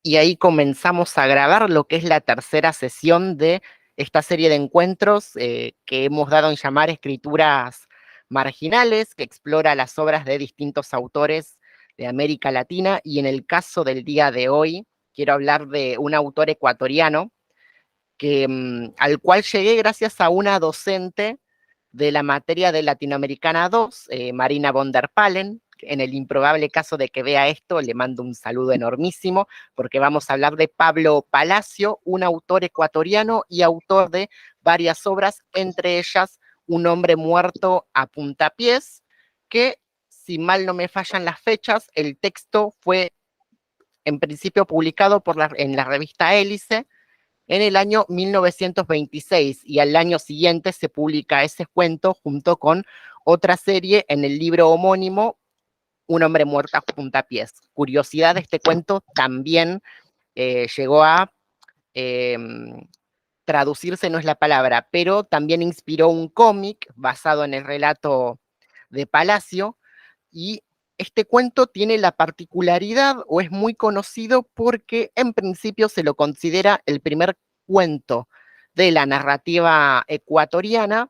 y ahí comenzamos a grabar lo que es la tercera sesión de esta serie de encuentros que hemos dado en llamar Escrituras Marginales, que explora las obras de distintos autores de América Latina, y en el caso del día de hoy quiero hablar de un autor ecuatoriano al cual llegué gracias a una docente de la materia de Latinoamericana 2, Marina von der Palen. En el improbable caso de que vea esto, le mando un saludo enormísimo, porque vamos a hablar de Pablo Palacio, un autor ecuatoriano y autor de varias obras, entre ellas Un hombre muerto a puntapiés, que, si mal no me fallan las fechas, el texto fue en principio publicado en la revista Hélice en el año 1926, y al año siguiente se publica ese cuento junto con otra serie en el libro homónimo, Un hombre muerto a puntapiés. Curiosidad, este cuento también llegó a eh, traducirse, no es la palabra, pero también inspiró un cómic basado en el relato de Palacio, y este cuento tiene la particularidad, o es muy conocido, porque en principio se lo considera el primer cuento de la narrativa ecuatoriana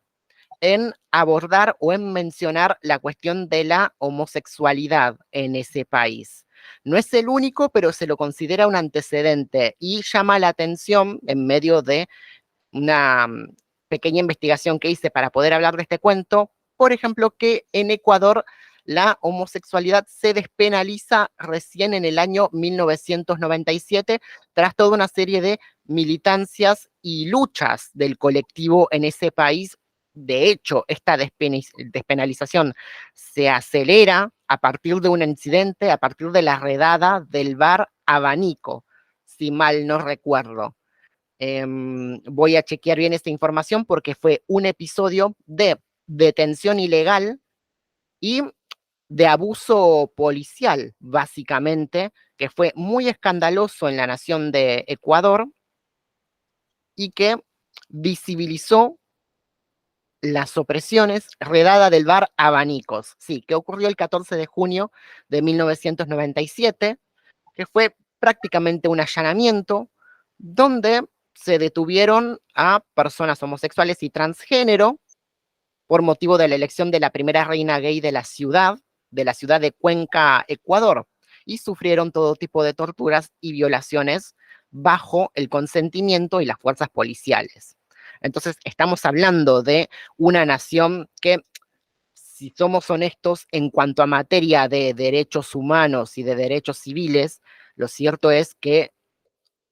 en abordar o en mencionar la cuestión de la homosexualidad en ese país. No es el único, pero se lo considera un antecedente, y llama la atención, en medio de una pequeña investigación que hice para poder hablar de este cuento, por ejemplo, que en Ecuador la homosexualidad se despenaliza recién en el año 1997, tras toda una serie de militancias y luchas del colectivo en ese país. De hecho, esta despenalización se acelera a partir de un incidente, a partir de la redada del bar Abanico, si mal no recuerdo. Voy a chequear bien esta información, porque fue un episodio de detención ilegal y de abuso policial, básicamente, que fue muy escandaloso en la nación de Ecuador y que visibilizó las opresiones, redada del bar Abanicos, sí, que ocurrió el 14 de junio de 1997, que fue prácticamente un allanamiento donde se detuvieron a personas homosexuales y transgénero por motivo de la elección de la primera reina gay de la ciudad de Cuenca, Ecuador, y sufrieron todo tipo de torturas y violaciones bajo el consentimiento y las fuerzas policiales. Entonces, estamos hablando de una nación que, si somos honestos en cuanto a materia de derechos humanos y de derechos civiles, lo cierto es que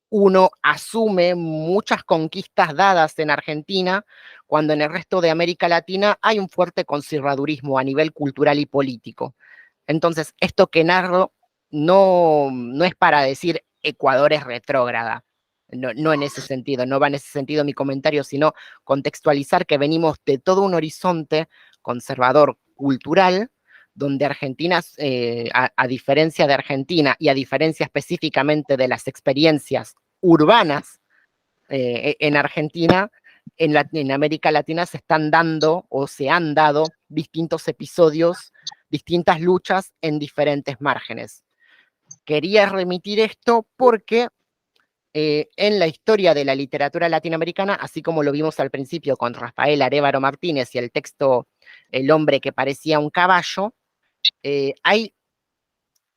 uno asume muchas conquistas dadas en Argentina, cuando en el resto de América Latina hay un fuerte conservadurismo a nivel cultural y político. Entonces, esto que narro no es para decir Ecuador es retrógrada. No, no en ese sentido, no va en ese sentido mi comentario, sino contextualizar que venimos de todo un horizonte conservador cultural, donde Argentina, a diferencia de Argentina y a diferencia específicamente de las experiencias urbanas en Argentina, en América Latina se están dando o se han dado distintos episodios, distintas luchas en diferentes márgenes. Quería remitir esto porque en la historia de la literatura latinoamericana, así como lo vimos al principio con Rafael Arévaro Martínez y el texto El hombre que parecía un caballo, hay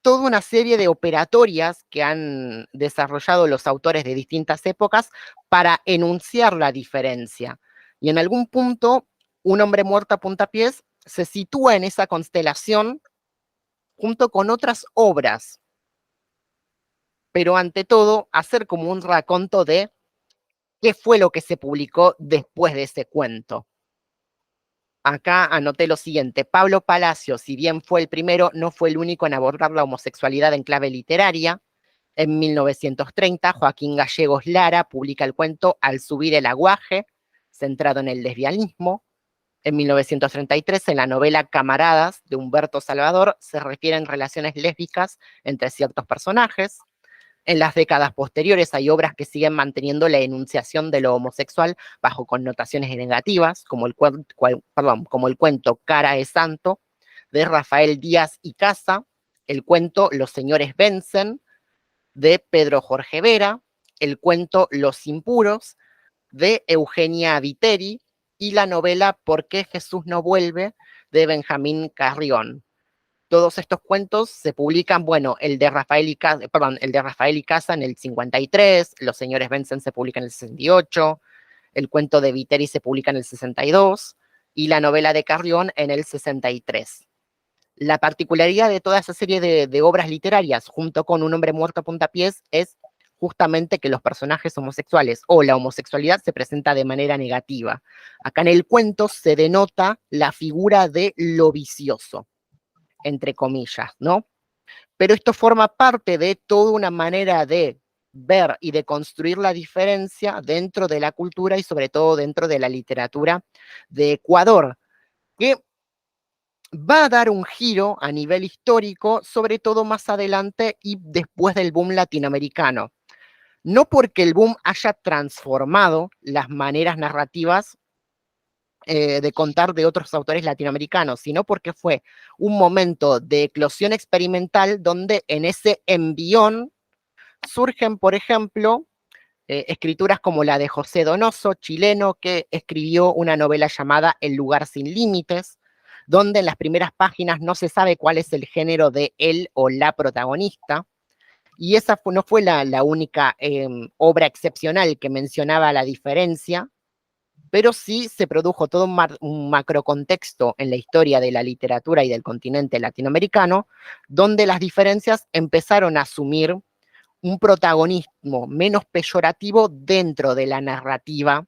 toda una serie de operatorias que han desarrollado los autores de distintas épocas para enunciar la diferencia. Y en algún punto, Un hombre muerto a puntapiés se sitúa en esa constelación junto con otras obras, pero ante todo hacer como un raconto de qué fue lo que se publicó después de ese cuento. Acá anoté lo siguiente: Pablo Palacio, si bien fue el primero, no fue el único en abordar la homosexualidad en clave literaria. En 1930, Joaquín Gallegos Lara publica el cuento Al subir el aguaje, centrado en el lesbianismo. En 1933, en la novela Camaradas, de Humberto Salvador, se refieren relaciones lésbicas entre ciertos personajes. En las décadas posteriores hay obras que siguen manteniendo la enunciación de lo homosexual bajo connotaciones negativas, como el cuento Cara es Santo, de Rafael Díaz y Casa, el cuento Los señores vencen, de Pedro Jorge Vera, el cuento Los Impuros, de Eugenia Viteri, y la novela ¿Por qué Jesús no vuelve?, de Benjamín Carrión. Todos estos cuentos se publican, bueno, el de Rafael y Casa en el 53, Los señores Benson se publica en el 68, el cuento de Viteri se publica en el 62 y la novela de Carrión en el 63. La particularidad de toda esa serie de obras literarias, junto con Un hombre muerto a puntapiés, es justamente que los personajes homosexuales o la homosexualidad se presenta de manera negativa. Acá en el cuento se denota la figura de lo vicioso, entre comillas, ¿no? Pero esto forma parte de toda una manera de ver y de construir la diferencia dentro de la cultura y sobre todo dentro de la literatura de Ecuador, que va a dar un giro a nivel histórico, sobre todo más adelante y después del boom latinoamericano. No porque el boom haya transformado las maneras narrativas de contar de otros autores latinoamericanos, sino porque fue un momento de eclosión experimental donde en ese envión surgen, por ejemplo, escrituras como la de José Donoso, chileno, que escribió una novela llamada El lugar sin límites, donde en las primeras páginas no se sabe cuál es el género de él o la protagonista, y esa no fue la única obra excepcional que mencionaba la diferencia, pero sí se produjo todo un macrocontexto en la historia de la literatura y del continente latinoamericano, donde las diferencias empezaron a asumir un protagonismo menos peyorativo dentro de la narrativa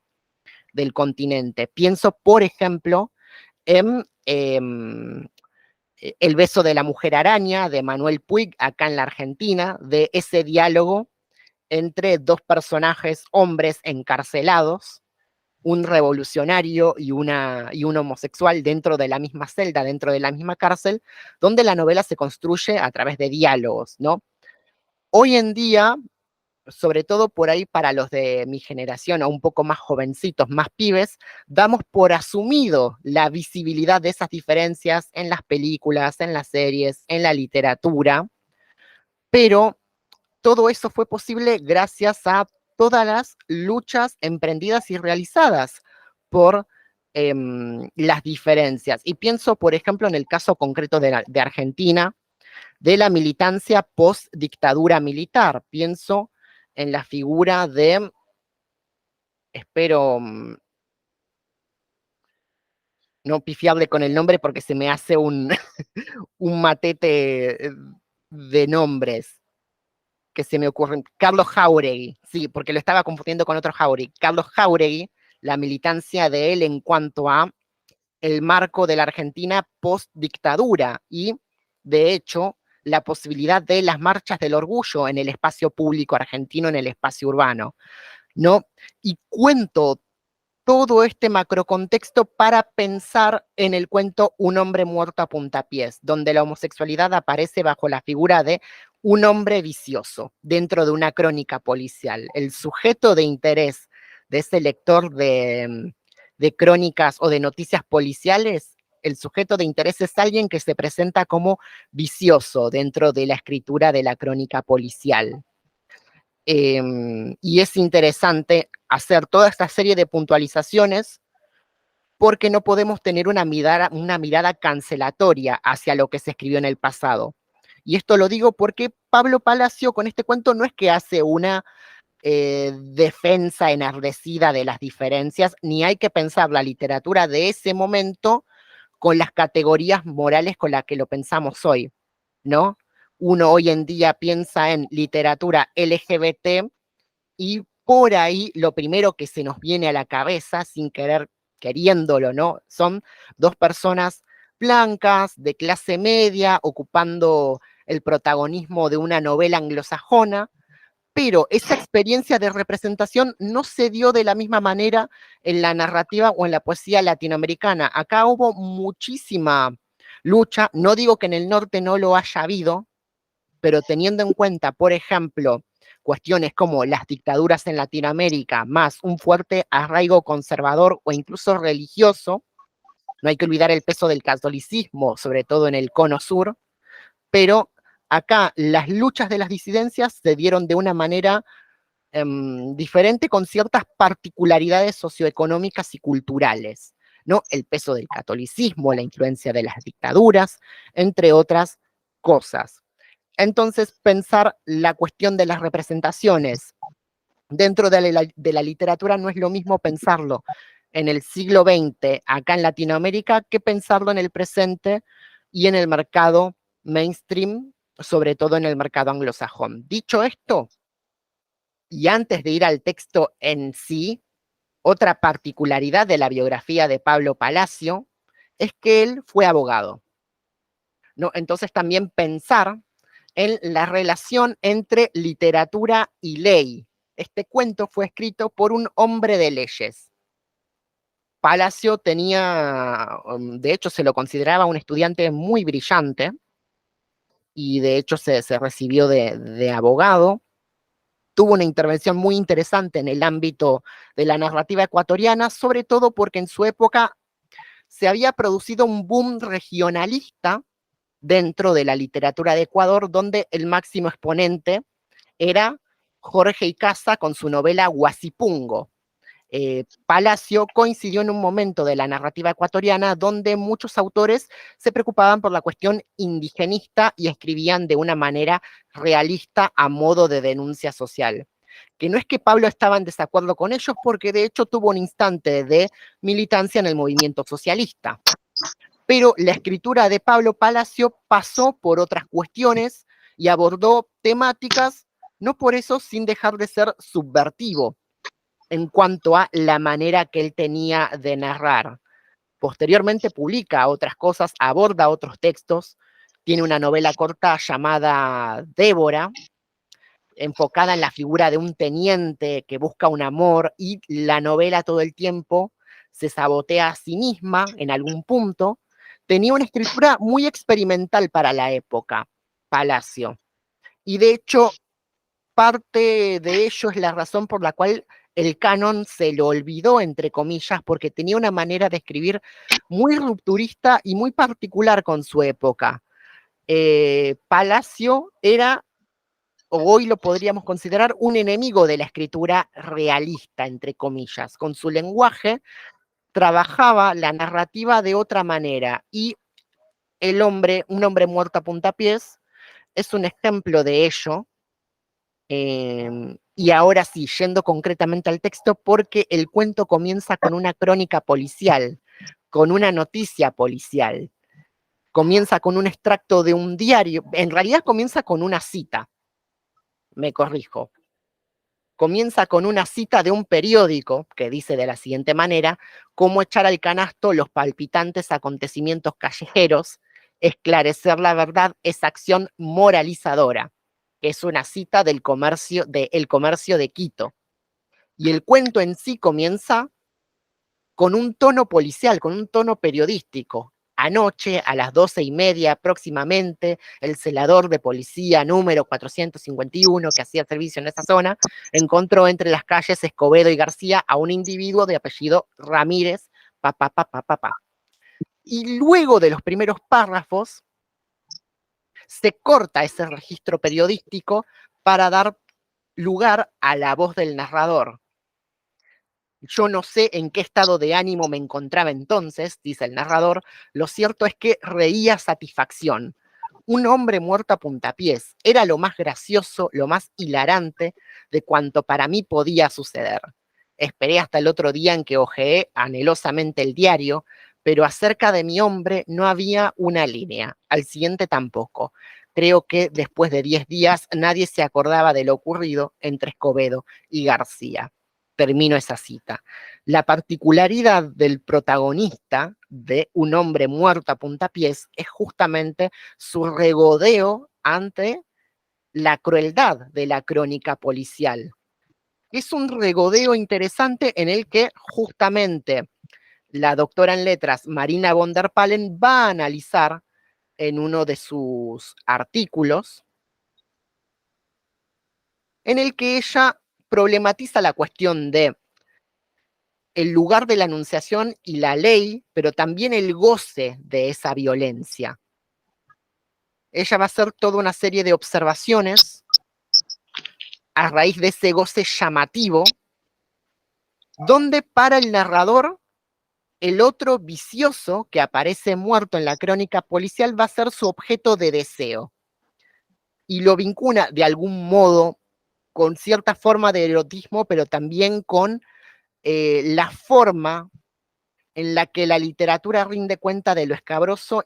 del continente. Pienso, por ejemplo, en El beso de la mujer araña, de Manuel Puig, acá en la Argentina, de ese diálogo entre dos personajes hombres encarcelados, un revolucionario y un homosexual dentro de la misma celda, dentro de la misma cárcel, donde la novela se construye a través de diálogos, ¿no? Hoy en día, sobre todo por ahí para los de mi generación o un poco más jovencitos, más pibes, damos por asumido la visibilidad de esas diferencias en las películas, en las series, en la literatura, pero todo eso fue posible gracias a todas las luchas emprendidas y realizadas por las diferencias. Y pienso, por ejemplo, en el caso concreto de Argentina, de la militancia post-dictadura militar. Pienso en la figura de, espero no pifiarle con el nombre porque se me hace un matete de nombres que se me ocurren. Carlos Jáuregui, sí, porque lo estaba confundiendo con otro Jáuregui. Carlos Jáuregui, la militancia de él en cuanto a el marco de la Argentina post-dictadura y, de hecho, la posibilidad de las marchas del orgullo en el espacio público argentino, en el espacio urbano, ¿no? Y cuento todo este macrocontexto para pensar en el cuento Un hombre muerto a puntapiés, donde la homosexualidad aparece bajo la figura de un hombre vicioso dentro de una crónica policial. El sujeto de interés de ese lector de crónicas o de noticias policiales, el sujeto de interés es alguien que se presenta como vicioso dentro de la escritura de la crónica policial. Y es interesante hacer toda esta serie de puntualizaciones porque no podemos tener una mirada cancelatoria hacia lo que se escribió en el pasado. Y esto lo digo porque Pablo Palacio con este cuento no es que hace una defensa enardecida de las diferencias, ni hay que pensar la literatura de ese momento con las categorías morales con las que lo pensamos hoy, ¿no? Uno hoy en día piensa en literatura LGBT y por ahí lo primero que se nos viene a la cabeza, sin querer, queriéndolo, ¿no? Son dos personas blancas, de clase media, ocupando el protagonismo de una novela anglosajona, pero esa experiencia de representación no se dio de la misma manera en la narrativa o en la poesía latinoamericana. Acá hubo muchísima lucha, no digo que en el norte no lo haya habido, pero teniendo en cuenta, por ejemplo, cuestiones como las dictaduras en Latinoamérica, más un fuerte arraigo conservador o incluso religioso, no hay que olvidar el peso del catolicismo, sobre todo en el cono sur, pero acá las luchas de las disidencias se dieron de una manera diferente con ciertas particularidades socioeconómicas y culturales, ¿no? El peso del catolicismo, la influencia de las dictaduras, entre otras cosas. Entonces, pensar la cuestión de las representaciones dentro de la literatura no es lo mismo pensarlo en el siglo XX acá en Latinoamérica que pensarlo en el presente y en el mercado mainstream, sobre todo en el mercado anglosajón. Dicho esto, y antes de ir al texto en sí, otra particularidad de la biografía de Pablo Palacio es que él fue abogado, ¿no? Entonces también pensar en la relación entre literatura y ley. Este cuento fue escrito por un hombre de leyes. Palacio tenía, de hecho se lo consideraba un estudiante muy brillante y de hecho se recibió de abogado. Tuvo una intervención muy interesante en el ámbito de la narrativa ecuatoriana, sobre todo porque en su época se había producido un boom regionalista dentro de la literatura de Ecuador, donde el máximo exponente era Jorge Icaza con su novela Huasipungo. Palacio coincidió en un momento de la narrativa ecuatoriana donde muchos autores se preocupaban por la cuestión indigenista y escribían de una manera realista a modo de denuncia social. Que no es que Pablo estaba en desacuerdo con ellos, porque de hecho tuvo un instante de militancia en el movimiento socialista. Pero la escritura de Pablo Palacio pasó por otras cuestiones y abordó temáticas, no por eso sin dejar de ser subvertivo en cuanto a la manera que él tenía de narrar. Posteriormente publica otras cosas, aborda otros textos, tiene una novela corta llamada Débora, enfocada en la figura de un teniente que busca un amor y la novela todo el tiempo se sabotea a sí misma en algún punto. Tenía una escritura muy experimental para la época, Palacio. Y de hecho, parte de ello es la razón por la cual el canon se lo olvidó, entre comillas, porque tenía una manera de escribir muy rupturista y muy particular con su época. Palacio era, o hoy lo podríamos considerar, un enemigo de la escritura realista, entre comillas. Con su lenguaje trabajaba la narrativa de otra manera y el hombre, un hombre muerto a puntapiés, es un ejemplo de ello. Y ahora sí, yendo concretamente al texto, porque el cuento comienza con una crónica policial, con una noticia policial, comienza con un extracto de un diario, en realidad comienza con una cita, me corrijo, comienza con una cita de un periódico que dice de la siguiente manera: cómo echar al canasto los palpitantes acontecimientos callejeros, esclarecer la verdad es acción moralizadora, que es una cita del comercio, de El Comercio de Quito. Y el cuento en sí comienza con un tono policial, con un tono periodístico. Anoche, a las 12:30 próximamente, el celador de policía número 451, que hacía servicio en esa zona, encontró entre las calles Escobedo y García a un individuo de apellido Ramírez, papá, papá, papá. Y luego de los primeros párrafos, se corta ese registro periodístico para dar lugar a la voz del narrador. Yo no sé en qué estado de ánimo me encontraba entonces, dice el narrador, lo cierto es que reía satisfacción. Un hombre muerto a puntapiés era lo más gracioso, lo más hilarante de cuanto para mí podía suceder. Esperé hasta el otro día en que hojeé anhelosamente el diario, pero acerca de mi hombre no había una línea, al siguiente tampoco. Creo que después de 10 días nadie se acordaba de lo ocurrido entre Escobedo y García. Termino esa cita. La particularidad del protagonista de Un hombre muerto a puntapiés es justamente su regodeo ante la crueldad de la crónica policial. Es un regodeo interesante en el que justamente la doctora en letras Marina von der Palen va a analizar en uno de sus artículos, en el que ella problematiza la cuestión de el lugar de la anunciación y la ley, pero también el goce de esa violencia. ella va a hacer toda una serie de observaciones a raíz de ese goce llamativo, donde para el narrador, el otro vicioso que aparece muerto en la crónica policial va a ser su objeto de deseo. Y lo vincula de algún modo con cierta forma de erotismo, pero también con la forma en la que la literatura rinde cuenta de lo escabroso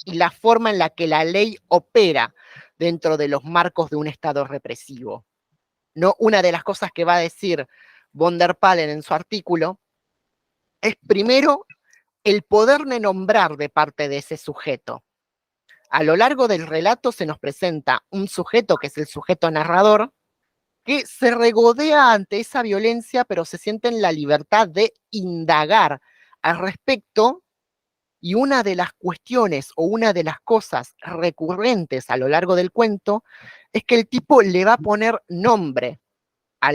y la forma en la que la ley opera dentro de los marcos de un Estado represivo. ¿No? Una de las cosas que va a decir von der Pallen en su artículo es primero el poder de nombrar de parte de ese sujeto. A lo largo del relato se nos presenta un sujeto que es el sujeto narrador, que se regodea ante esa violencia, pero se siente en la libertad de indagar al respecto, y una de las cuestiones o una de las cosas recurrentes a lo largo del cuento es que el tipo le va a poner nombre a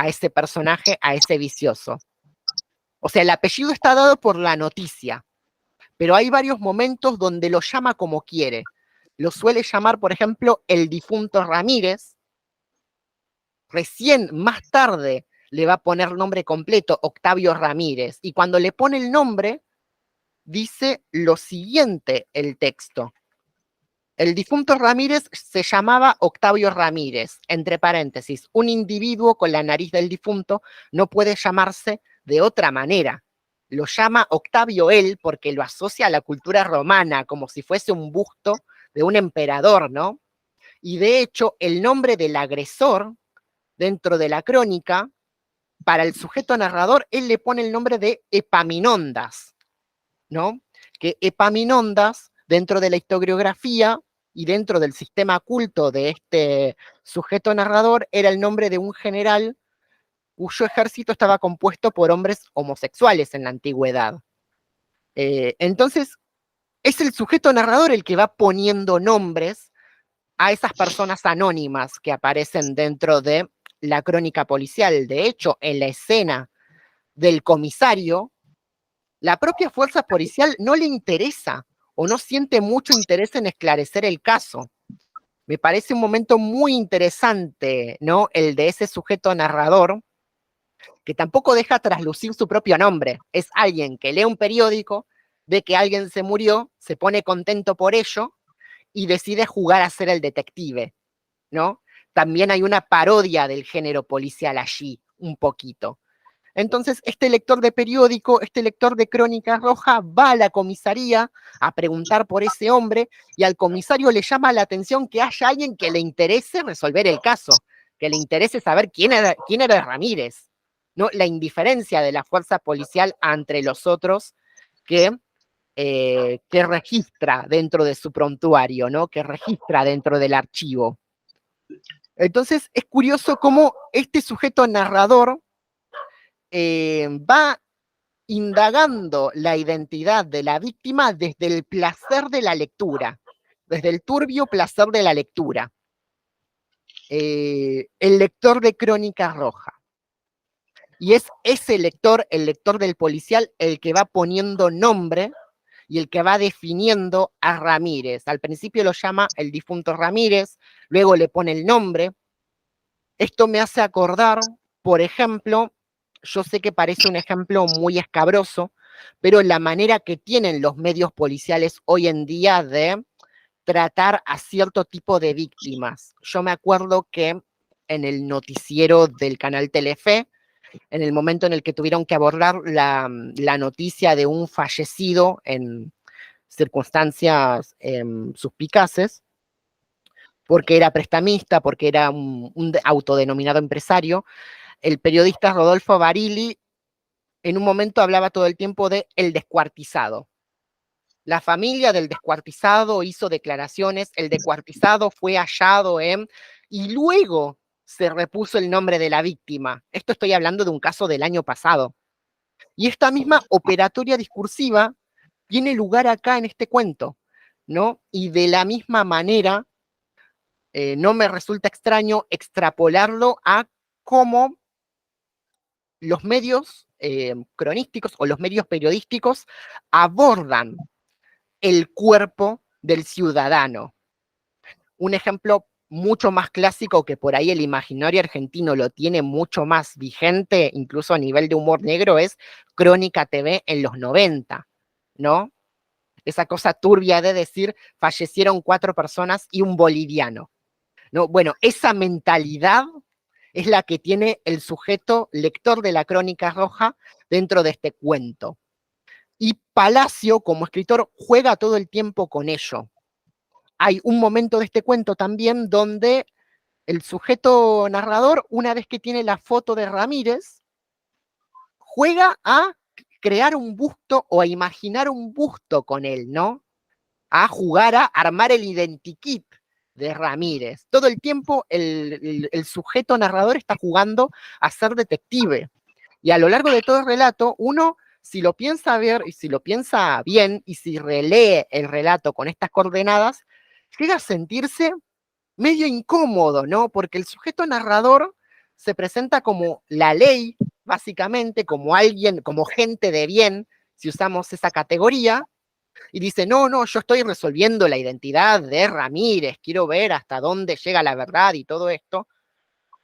ese personaje, a ese vicioso. O sea, el apellido está dado por la noticia, pero hay varios momentos donde lo llama como quiere. Lo suele llamar, por ejemplo, el difunto Ramírez. Recién, más tarde, le va a poner nombre completo, Octavio Ramírez. Y cuando le pone el nombre, dice lo siguiente el texto. El difunto Ramírez se llamaba Octavio Ramírez, entre paréntesis, un individuo con la nariz del difunto no puede llamarse de otra manera. Lo llama Octavio él porque lo asocia a la cultura romana, como si fuese un busto de un emperador, ¿no? Y de hecho, el nombre del agresor dentro de la crónica, para el sujeto narrador, él le pone el nombre de Epaminondas, ¿no? Que Epaminondas, dentro de la historiografía y dentro del sistema culto de este sujeto narrador, era el nombre de un general cuyo ejército estaba compuesto por hombres homosexuales en la antigüedad. Entonces, es el sujeto narrador el que va poniendo nombres a esas personas anónimas que aparecen dentro de la crónica policial. De hecho, en la escena del comisario, la propia fuerza policial no le interesa o no siente mucho interés en esclarecer el caso. Me parece un momento muy interesante, ¿no? El de ese sujeto narrador, que tampoco deja traslucir su propio nombre. Es alguien que lee un periódico, ve que alguien se murió, se pone contento por ello y decide jugar a ser el detective, ¿no? También hay una parodia del género policial allí, un poquito. Entonces, este lector de periódico, este lector de Crónica Roja, va a la comisaría a preguntar por ese hombre y al comisario le llama la atención que haya alguien que le interese resolver el caso, que le interese saber quién era Ramírez, ¿no? La indiferencia de la fuerza policial ante los otros que registra dentro de su prontuario, ¿no? Que registra dentro del archivo. Entonces, es curioso cómo este sujeto narrador va indagando la identidad de la víctima desde el placer de la lectura, desde el turbio placer de la lectura. El lector de Crónica Roja. Y es ese lector, el lector del policial, el que va poniendo nombre y el que va definiendo a Ramírez. Al principio lo llama el difunto Ramírez, luego le pone el nombre. Esto me hace acordar, por ejemplo, yo sé que parece un ejemplo muy escabroso, pero la manera que tienen los medios policiales hoy en día de tratar a cierto tipo de víctimas. Yo me acuerdo que en el noticiero del canal Telefe, en el momento en el que tuvieron que abordar la noticia de un fallecido en circunstancias suspicaces, porque era prestamista, porque era un autodenominado empresario, el periodista Rodolfo Barili en un momento hablaba todo el tiempo de el descuartizado. La familia del descuartizado hizo declaraciones, el descuartizado fue hallado y luego se repuso el nombre de la víctima. Esto estoy hablando de un caso del año pasado. Y esta misma operatoria discursiva tiene lugar acá en este cuento, ¿no? Y de la misma manera, no me resulta extraño extrapolarlo a cómo los medios cronísticos o los medios periodísticos abordan el cuerpo del ciudadano, Un ejemplo mucho más clásico que por ahí el imaginario argentino lo tiene mucho más vigente, incluso a nivel de humor negro, es Crónica TV en los 90, ¿no? Esa cosa turbia de decir, fallecieron 4 personas y un boliviano, ¿no? Bueno, esa mentalidad es la que tiene el sujeto lector de la Crónica Roja dentro de este cuento. Y Palacio, como escritor, juega todo el tiempo con ello. Hay un momento de este cuento también donde el sujeto narrador, una vez que tiene la foto de Ramírez, juega a crear un busto o a imaginar un busto con él, ¿no? A jugar a armar el identikit de Ramírez. Todo el tiempo el sujeto narrador está jugando a ser detective. Y a lo largo de todo el relato, uno, si lo piensa ver y si lo piensa bien y si relee el relato con estas coordenadas, llega a sentirse medio incómodo, ¿no? Porque el sujeto narrador se presenta como la ley, básicamente, como alguien, como gente de bien, si usamos esa categoría, y dice, no, no, yo estoy resolviendo la identidad de Ramírez, quiero ver hasta dónde llega la verdad y todo esto,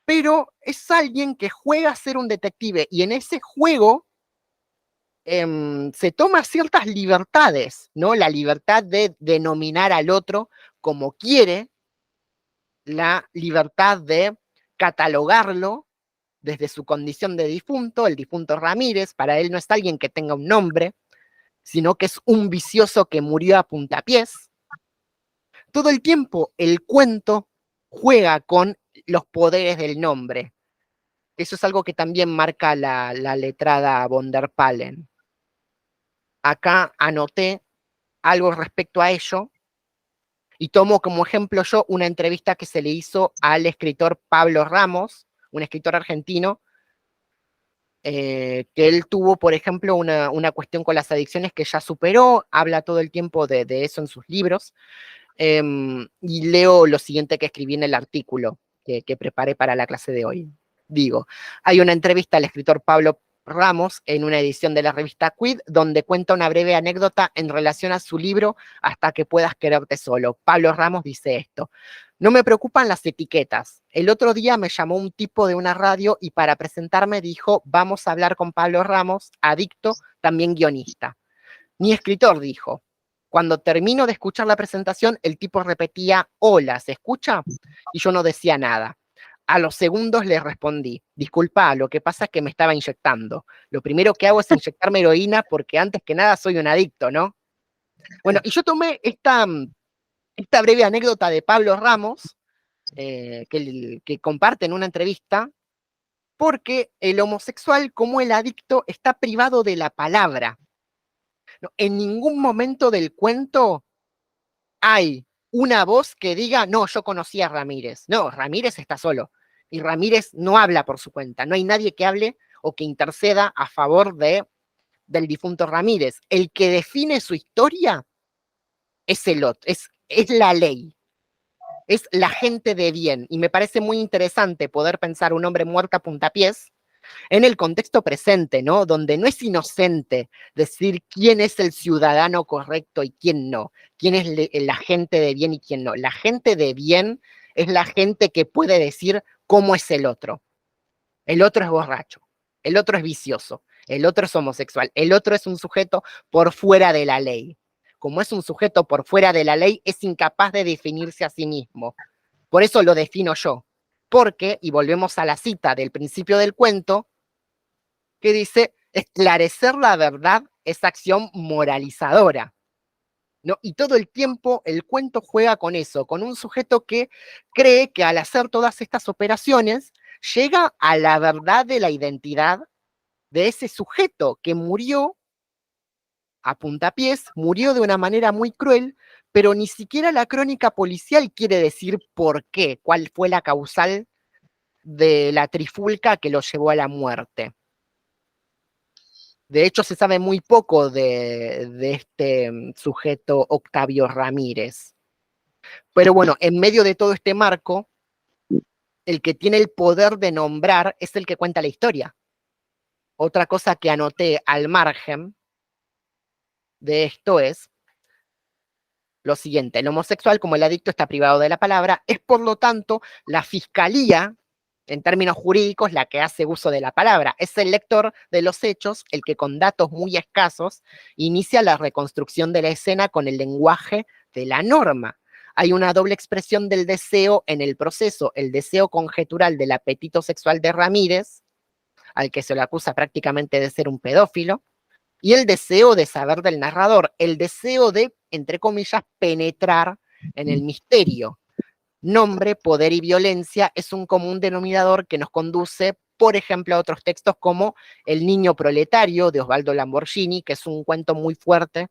pero es alguien que juega a ser un detective y en ese juego se toma ciertas libertades, ¿no? La libertad de denominar al otro como quiere, la libertad de catalogarlo desde su condición de difunto, el difunto Ramírez, para él no es alguien que tenga un nombre, sino que es un vicioso que murió a puntapiés. Todo el tiempo el cuento juega con los poderes del nombre. Eso es algo que también marca la letrada von der Palen. Acá anoté algo respecto a ello y tomo como ejemplo yo una entrevista que se le hizo al escritor Pablo Ramos, un escritor argentino, que él tuvo, por ejemplo, una cuestión con las adicciones que ya superó, habla todo el tiempo de eso en sus libros, y leo lo siguiente que escribí en el artículo que preparé para la clase de hoy. Digo, hay una entrevista al escritor Pablo Ramos en una edición de la revista Quid, donde cuenta una breve anécdota en relación a su libro Hasta que puedas quererte solo. Pablo Ramos dice esto: no me preocupan las etiquetas. El otro día me llamó un tipo de una radio y para presentarme dijo, vamos a hablar con Pablo Ramos, adicto, también guionista. Mi escritor dijo. Cuando termino de escuchar la presentación, el tipo repetía, hola, ¿se escucha? Y yo no decía nada. A los segundos le respondí, disculpa, lo que pasa es que me estaba inyectando. Lo primero que hago es inyectarme heroína porque antes que nada soy un adicto, ¿no? Bueno, y yo tomé esta breve anécdota de Pablo Ramos, que comparte en una entrevista, porque el homosexual, como el adicto, está privado de la palabra. No, en ningún momento del cuento hay una voz que diga, no, yo conocí a Ramírez. No, Ramírez está solo. Y Ramírez no habla por su cuenta. No hay nadie que hable o que interceda a favor del difunto Ramírez. El que define su historia es el otro, es la ley, es la gente de bien. Y me parece muy interesante poder pensar un hombre muerto a puntapiés en el contexto presente, ¿no? Donde no es inocente decir quién es el ciudadano correcto y quién no, quién es la gente de bien y quién no. La gente de bien es la gente que puede decir cómo es el otro. El otro es borracho, el otro es vicioso, el otro es homosexual, el otro es un sujeto por fuera de la ley. Como es un sujeto por fuera de la ley, es incapaz de definirse a sí mismo. Por eso lo defino yo. Porque, y volvemos a la cita del principio del cuento, que dice, esclarecer la verdad es acción moralizadora, ¿no? Y todo el tiempo el cuento juega con eso, con un sujeto que cree que al hacer todas estas operaciones llega a la verdad de la identidad de ese sujeto que murió a puntapiés, murió de una manera muy cruel, pero ni siquiera la crónica policial quiere decir por qué, cuál fue la causal de la trifulca que lo llevó a la muerte. De hecho, se sabe muy poco de este sujeto Octavio Ramírez. Pero bueno, en medio de todo este marco, el que tiene el poder de nombrar es el que cuenta la historia. Otra cosa que anoté al margen de esto es lo siguiente: el homosexual, como el adicto, está privado de la palabra, es por lo tanto la fiscalía, en términos jurídicos, la que hace uso de la palabra. Es el lector de los hechos el que con datos muy escasos inicia la reconstrucción de la escena con el lenguaje de la norma. Hay una doble expresión del deseo en el proceso: el deseo conjetural del apetito sexual de Ramírez, al que se le acusa prácticamente de ser un pedófilo, y el deseo de saber del narrador, el deseo de, entre comillas, penetrar en el misterio. Nombre, poder y violencia es un común denominador que nos conduce, por ejemplo, a otros textos como El niño proletario, de Osvaldo Lamborghini, que es un cuento muy fuerte,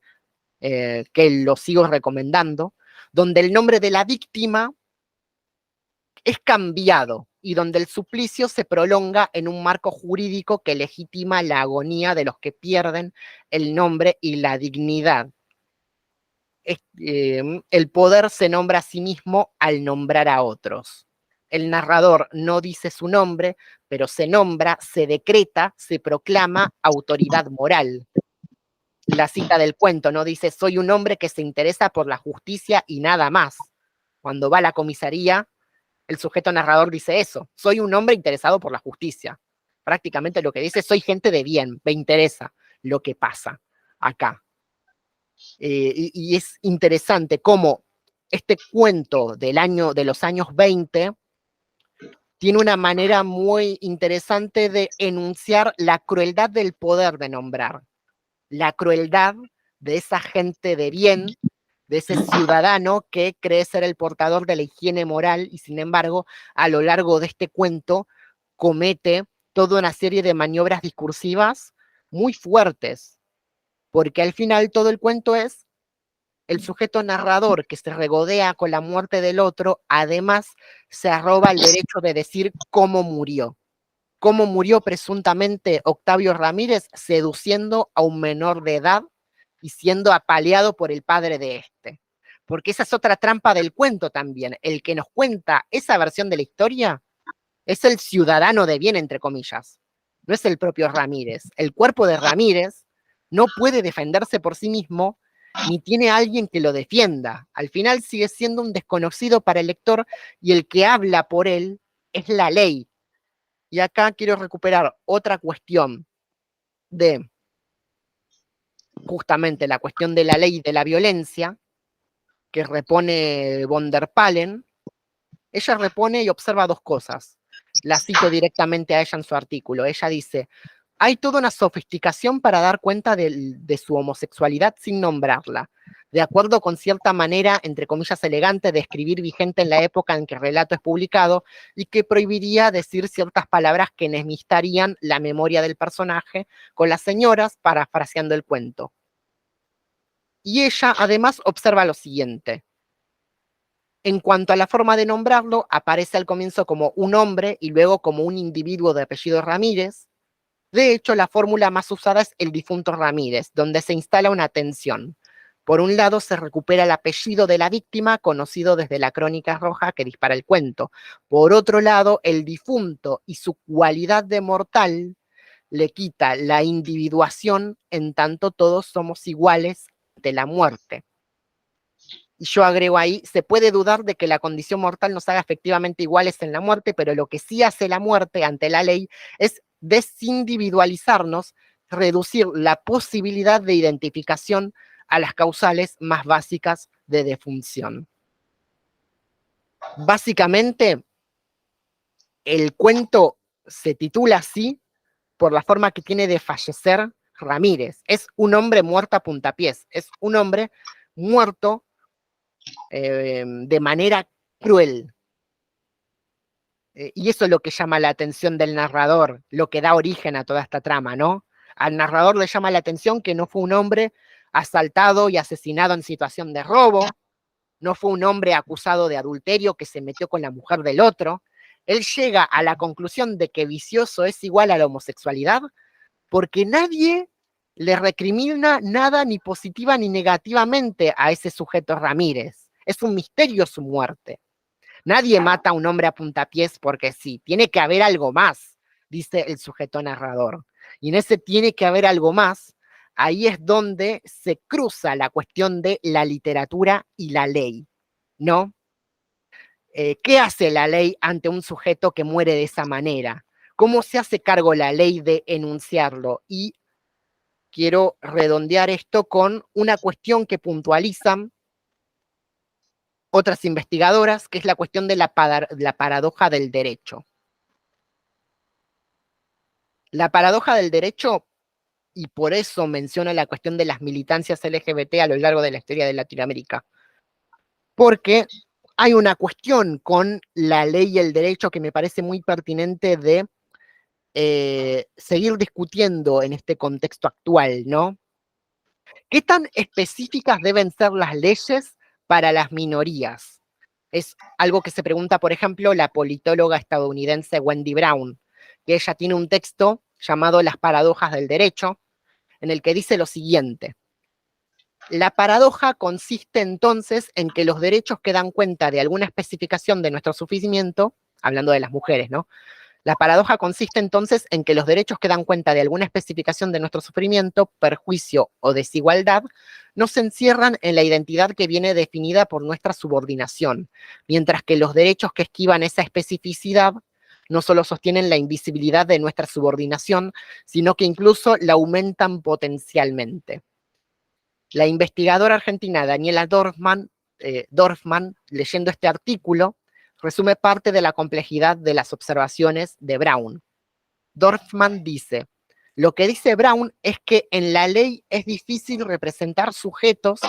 que lo sigo recomendando, donde el nombre de la víctima es cambiado y donde el suplicio se prolonga en un marco jurídico que legitima la agonía de los que pierden el nombre y la dignidad. El poder se nombra a sí mismo al nombrar a otros. El narrador no dice su nombre, pero se nombra, se decreta, se proclama autoridad moral. La cita del cuento no dice: soy un hombre que se interesa por la justicia y nada más. Cuando va a la comisaría, el sujeto narrador dice eso: soy un hombre interesado por la justicia. Prácticamente lo que dice: soy gente de bien, me interesa lo que pasa acá. Y es interesante cómo este cuento de los años 20 tiene una manera muy interesante de enunciar la crueldad del poder de nombrar, la crueldad de esa gente de bien, de ese ciudadano que cree ser el portador de la higiene moral y, sin embargo, a lo largo de este cuento comete toda una serie de maniobras discursivas muy fuertes, porque al final todo el cuento es el sujeto narrador que se regodea con la muerte del otro, además se arroba el derecho de decir cómo murió presuntamente Octavio Ramírez, seduciendo a un menor de edad y siendo apaleado por el padre de este. Porque esa es otra trampa del cuento también. El que nos cuenta esa versión de la historia es el ciudadano de bien, entre comillas. No es el propio Ramírez. El cuerpo de Ramírez no puede defenderse por sí mismo, ni tiene a alguien que lo defienda. Al final sigue siendo un desconocido para el lector y el que habla por él es la ley. Y acá quiero recuperar otra cuestión de justamente la cuestión de la ley de la violencia que repone von der Palen. Ella repone y observa dos cosas. La cito directamente a ella en su artículo. Ella dice: hay toda una sofisticación para dar cuenta de su homosexualidad sin nombrarla, de acuerdo con cierta manera, entre comillas, elegante de escribir vigente en la época en que el relato es publicado y que prohibiría decir ciertas palabras que enemistarían la memoria del personaje con las señoras, parafraseando el cuento. Y ella además observa lo siguiente: en cuanto a la forma de nombrarlo, aparece al comienzo como un hombre y luego como un individuo de apellido Ramírez. De hecho, la fórmula más usada es el difunto Ramírez, donde se instala una tensión. Por un lado, se recupera el apellido de la víctima, conocido desde la crónica roja que dispara el cuento. Por otro lado, el difunto y su cualidad de mortal le quita la individuación, en tanto todos somos iguales de la muerte. Y yo agrego ahí: se puede dudar de que la condición mortal nos haga efectivamente iguales en la muerte, pero lo que sí hace la muerte ante la ley es desindividualizarnos, reducir la posibilidad de identificación a las causales más básicas de defunción. Básicamente, el cuento se titula así por la forma que tiene de fallecer Ramírez. Es un hombre muerto a puntapiés, es un hombre muerto de manera cruel. Y eso es lo que llama la atención del narrador, lo que da origen a toda esta trama, ¿no? Al narrador le llama la atención que no fue un hombre asaltado y asesinado en situación de robo, no fue un hombre acusado de adulterio que se metió con la mujer del otro. Él llega a la conclusión de que vicioso es igual a la homosexualidad porque nadie le recrimina nada ni positiva ni negativamente a ese sujeto Ramírez. Es un misterio su muerte. Nadie mata a un hombre a puntapiés porque sí, tiene que haber algo más, dice el sujeto narrador. Y en ese tiene que haber algo más, ahí es donde se cruza la cuestión de la literatura y la ley, ¿no? ¿Qué hace la ley ante un sujeto que muere de esa manera? ¿Cómo se hace cargo la ley de enunciarlo? Y quiero redondear esto con una cuestión que puntualizan otras investigadoras, que es la cuestión de la paradoja del derecho. La paradoja del derecho, y por eso menciona la cuestión de las militancias LGBT a lo largo de la historia de Latinoamérica, porque hay una cuestión con la ley y el derecho que me parece muy pertinente de seguir discutiendo en este contexto actual, ¿no? ¿Qué tan específicas deben ser las leyes para las minorías? Es algo que se pregunta, por ejemplo, la politóloga estadounidense Wendy Brown, que ella tiene un texto llamado Las paradojas del derecho, en el que dice lo siguiente: la paradoja consiste entonces en que los derechos que dan cuenta de alguna especificación de nuestro sufrimiento, hablando de las mujeres, ¿no? La paradoja consiste entonces en que los derechos que dan cuenta de alguna especificación de nuestro sufrimiento, perjuicio o desigualdad no se encierran en la identidad que viene definida por nuestra subordinación, mientras que los derechos que esquivan esa especificidad no solo sostienen la invisibilidad de nuestra subordinación, sino que incluso la aumentan potencialmente. La investigadora argentina Daniela Dorfman, leyendo este artículo, resume parte de la complejidad de las observaciones de Brown. Dorfman dice: lo que dice Brown es que en la ley es difícil representar sujetos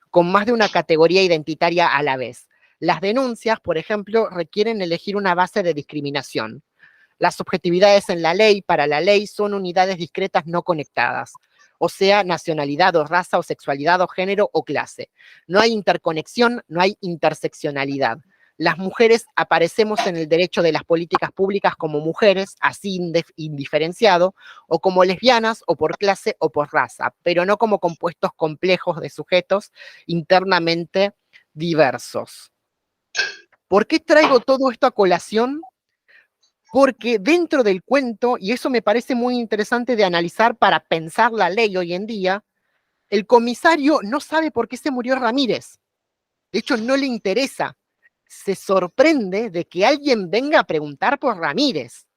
con más de una categoría identitaria a la vez. Las denuncias, por ejemplo, requieren elegir una base de discriminación. Las subjetividades en la ley, para la ley, son unidades discretas no conectadas, o sea, nacionalidad o raza o sexualidad o género o clase. No hay interconexión, no hay interseccionalidad. Las mujeres aparecemos en el derecho de las políticas públicas como mujeres, así indiferenciado, o como lesbianas, o por clase, o por raza, pero no como compuestos complejos de sujetos internamente diversos. ¿Por qué traigo todo esto a colación? Porque dentro del cuento, y eso me parece muy interesante de analizar para pensar la ley hoy en día, el comisario no sabe por qué se murió Ramírez. De hecho, no le interesa. Se sorprende de que alguien venga a preguntar por Ramírez.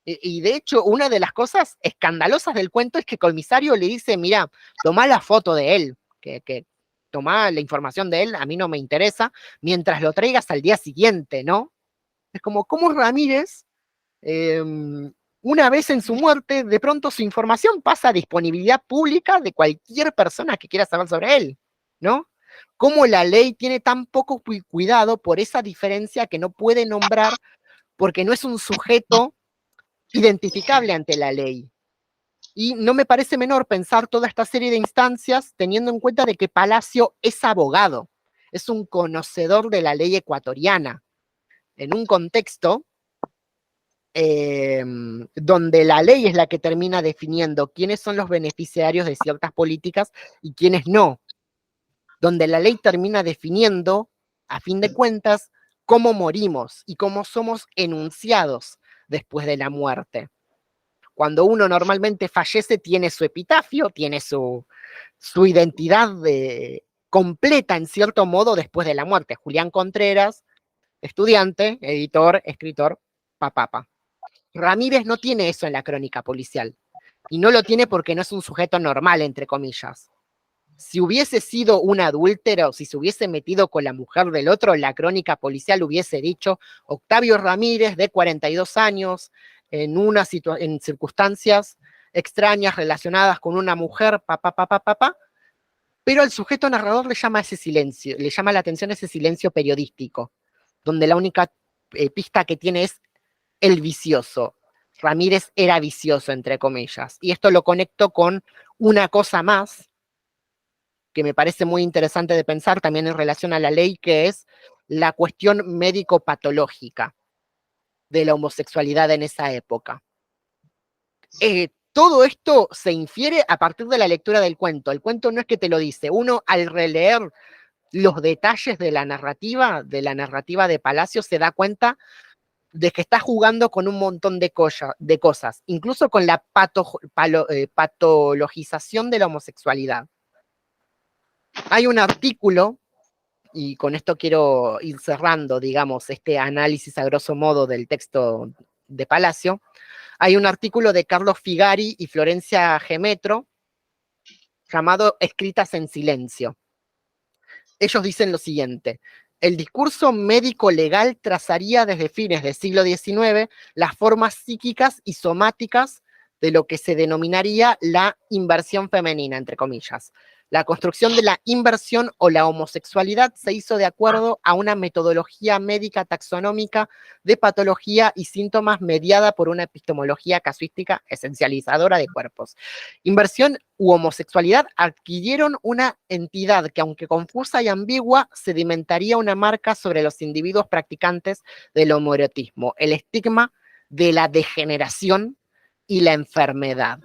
Y de hecho, una de las cosas escandalosas del cuento es que el comisario le dice: mira, tomá la foto de él, que tomá la información de él, a mí no me interesa, mientras lo traigas al día siguiente, ¿no? Es como, ¿cómo Ramírez, una vez en su muerte, de pronto su información pasa a disponibilidad pública de cualquier persona que quiera saber sobre él, ¿no? Cómo la ley tiene tan poco cuidado por esa diferencia que no puede nombrar porque no es un sujeto identificable ante la ley. Y no me parece menor pensar toda esta serie de instancias teniendo en cuenta de que Palacio es abogado, es un conocedor de la ley ecuatoriana, en un contexto donde la ley es la que termina definiendo quiénes son los beneficiarios de ciertas políticas y quiénes no, donde la ley termina definiendo, a fin de cuentas, cómo morimos y cómo somos enunciados después de la muerte. Cuando uno normalmente fallece, tiene su epitafio, tiene su identidad completa, en cierto modo, después de la muerte. Julián Contreras, estudiante, editor, escritor, papá. Ramírez no tiene eso en la crónica policial. Y no lo tiene porque no es un sujeto normal, entre comillas. Si hubiese sido un adúltero, si se hubiese metido con la mujer del otro, la crónica policial hubiese dicho: Octavio Ramírez, de 42 años, en circunstancias extrañas relacionadas con una mujer, pero al sujeto narrador le llama ese silencio, le llama la atención ese silencio periodístico, donde la única pista que tiene es el vicioso. Ramírez era vicioso, entre comillas. Y esto lo conecto con una cosa más que me parece muy interesante de pensar también en relación a la ley, que es la cuestión médico-patológica de la homosexualidad en esa época. Todo esto se infiere a partir de la lectura del cuento. El cuento no es que te lo dice. Uno, al releer los detalles de la narrativa de Palacio, se da cuenta de que está jugando con un montón de cosas, incluso con la patologización de la homosexualidad. Hay un artículo, y con esto quiero ir cerrando, digamos, este análisis a grosso modo del texto de Palacio. Hay un artículo de Carlos Figari y Florencia Gemetro llamado Escritas en silencio. Ellos dicen lo siguiente: el discurso médico-legal trazaría desde fines del siglo XIX las formas psíquicas y somáticas de lo que se denominaría la inversión femenina, entre comillas. La construcción de la inversión o la homosexualidad se hizo de acuerdo a una metodología médica taxonómica de patología y síntomas mediada por una epistemología casuística esencializadora de cuerpos. Inversión u homosexualidad adquirieron una entidad que, aunque confusa y ambigua, sedimentaría una marca sobre los individuos practicantes del homoerotismo, el estigma de la degeneración y la enfermedad.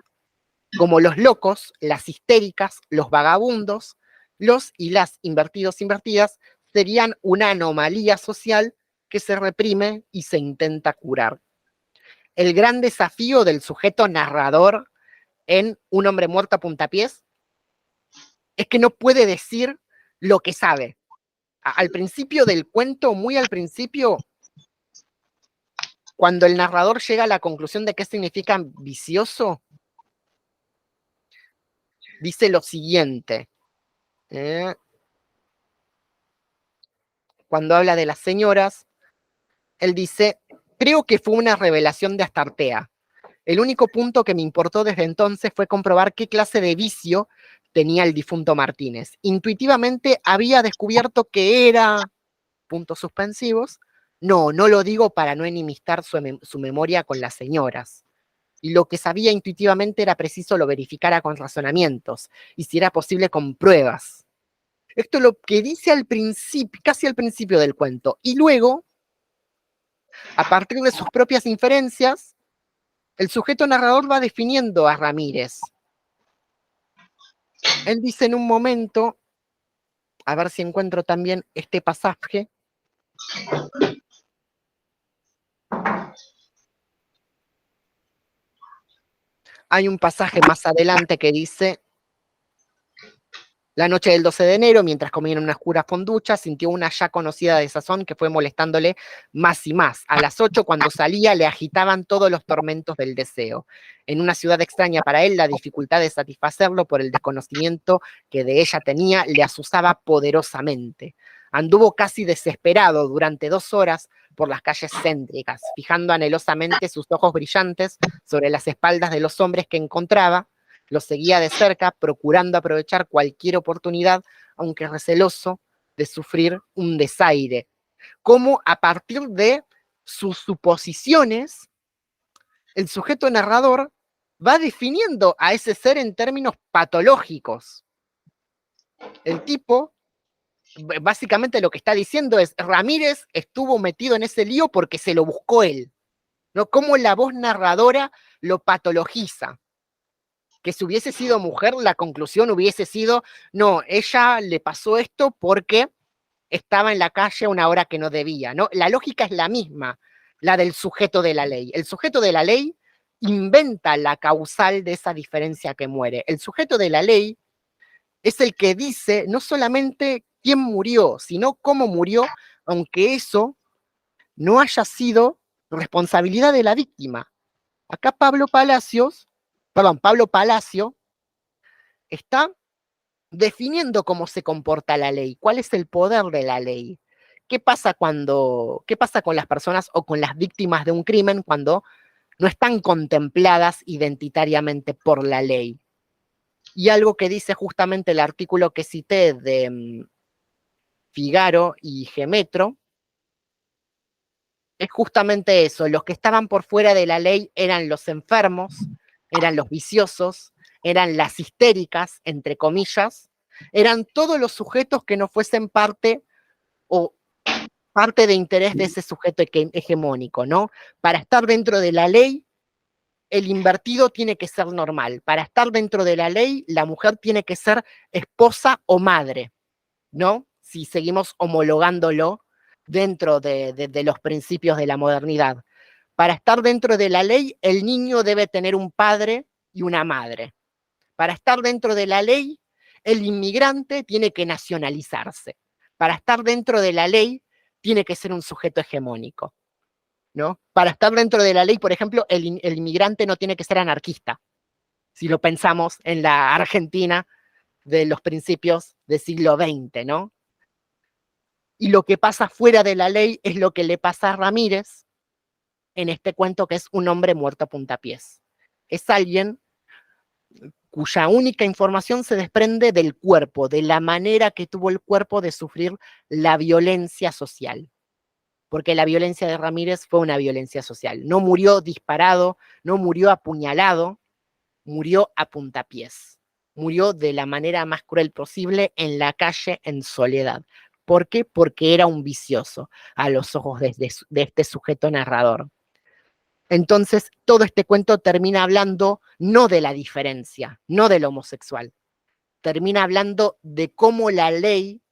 Como los locos, las histéricas, los vagabundos, los y las invertidos, invertidas, serían una anomalía social que se reprime y se intenta curar. El gran desafío del sujeto narrador en Un hombre muerto a puntapiés es que no puede decir lo que sabe. Al principio del cuento, muy al principio, cuando el narrador llega a la conclusión de qué significa vicioso, dice lo siguiente. Cuando habla de las señoras, él dice: creo que fue una revelación de Astartea. El único punto que me importó desde entonces fue comprobar qué clase de vicio tenía el difunto Martínez. Intuitivamente había descubierto que era... puntos suspensivos. No lo digo para no enemistar su memoria con las señoras. Y lo que sabía intuitivamente era preciso lo verificara con razonamientos, y si era posible con pruebas. Esto es lo que dice al principio, casi al principio del cuento. Y luego, a partir de sus propias inferencias, el sujeto narrador va definiendo a Ramírez. Él dice en un momento, a ver si encuentro también este pasaje. Hay un pasaje más adelante que dice: la noche del 12 de enero, mientras comía en una oscura fonducha, sintió una ya conocida desazón que fue molestándole más y más. A las 8, cuando salía, le agitaban todos los tormentos del deseo. En una ciudad extraña para él, la dificultad de satisfacerlo por el desconocimiento que de ella tenía le azuzaba poderosamente. Anduvo casi desesperado durante 2 horas por las calles céntricas, fijando anhelosamente sus ojos brillantes sobre las espaldas de los hombres que encontraba. Los seguía de cerca, procurando aprovechar cualquier oportunidad, aunque receloso de sufrir un desaire. Como a partir de sus suposiciones, el sujeto narrador va definiendo a ese ser en términos patológicos. El tipo, básicamente lo que está diciendo es: Ramírez estuvo metido en ese lío porque se lo buscó él, ¿no? Como la voz narradora lo patologiza. Que si hubiese sido mujer, la conclusión hubiese sido: no, ella le pasó esto porque estaba en la calle a una hora que no debía, ¿no? La lógica es la misma, la del sujeto de la ley. El sujeto de la ley inventa la causal de esa diferencia que muere. El sujeto de la ley es el que dice no solamente quién murió, sino cómo murió, aunque eso no haya sido responsabilidad de la víctima. Acá Pablo Palacio está definiendo cómo se comporta la ley, cuál es el poder de la ley. ¿Qué pasa con las personas o con las víctimas de un crimen cuando no están contempladas identitariamente por la ley? Y algo que dice justamente el artículo que cité de Figaro y Gemetro es justamente eso: los que estaban por fuera de la ley eran los enfermos, eran los viciosos, eran las histéricas, entre comillas, eran todos los sujetos que no fuesen parte o parte de interés de ese sujeto hegemónico, ¿no? Para estar dentro de la ley, el invertido tiene que ser normal. Para estar dentro de la ley, la mujer tiene que ser esposa o madre, ¿no? Si seguimos homologándolo dentro de los principios de la modernidad. Para estar dentro de la ley, el niño debe tener un padre y una madre. Para estar dentro de la ley, el inmigrante tiene que nacionalizarse. Para estar dentro de la ley, tiene que ser un sujeto hegemónico, ¿no? Para estar dentro de la ley, por ejemplo, el inmigrante no tiene que ser anarquista, si lo pensamos en la Argentina de los principios del siglo XX, ¿no? Y lo que pasa fuera de la ley es lo que le pasa a Ramírez en este cuento, que es un hombre muerto a puntapiés. Es alguien cuya única información se desprende del cuerpo, de la manera que tuvo el cuerpo de sufrir la violencia social. Porque la violencia de Ramírez fue una violencia social. No murió disparado, no murió apuñalado, murió a puntapiés. Murió de la manera más cruel posible en la calle, en soledad. ¿Por qué? Porque era un vicioso a los ojos de este sujeto narrador. Entonces, todo este cuento termina hablando no de la diferencia, no del homosexual, termina hablando de cómo la ley,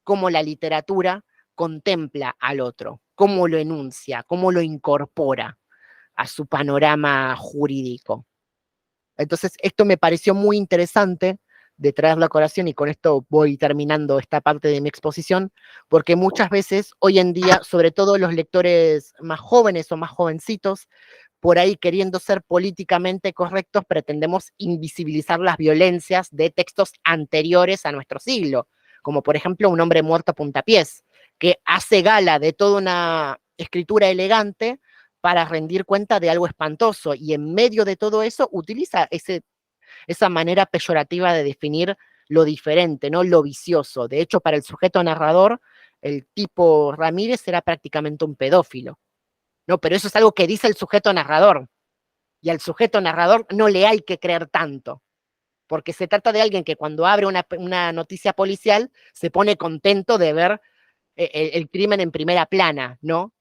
cómo la literatura contempla al otro, cómo lo enuncia, cómo lo incorpora a su panorama jurídico. Entonces, esto me pareció muy interesante de traerlo a colación, y con esto voy terminando esta parte de mi exposición, porque muchas veces hoy en día, sobre todo los lectores más jóvenes o más jovencitos, por ahí queriendo ser políticamente correctos, pretendemos invisibilizar las violencias de textos anteriores a nuestro siglo, como por ejemplo Un hombre muerto a puntapiés, que hace gala de toda una escritura elegante para rendir cuenta de algo espantoso, y en medio de todo eso utiliza esa manera peyorativa de definir lo diferente, ¿no? Lo vicioso. De hecho, para el sujeto narrador, el tipo Ramírez era prácticamente un pedófilo, ¿no? Pero eso es algo que dice el sujeto narrador, y al sujeto narrador no le hay que creer tanto, porque se trata de alguien que cuando abre una noticia policial se pone contento de ver el crimen en primera plana, ¿no?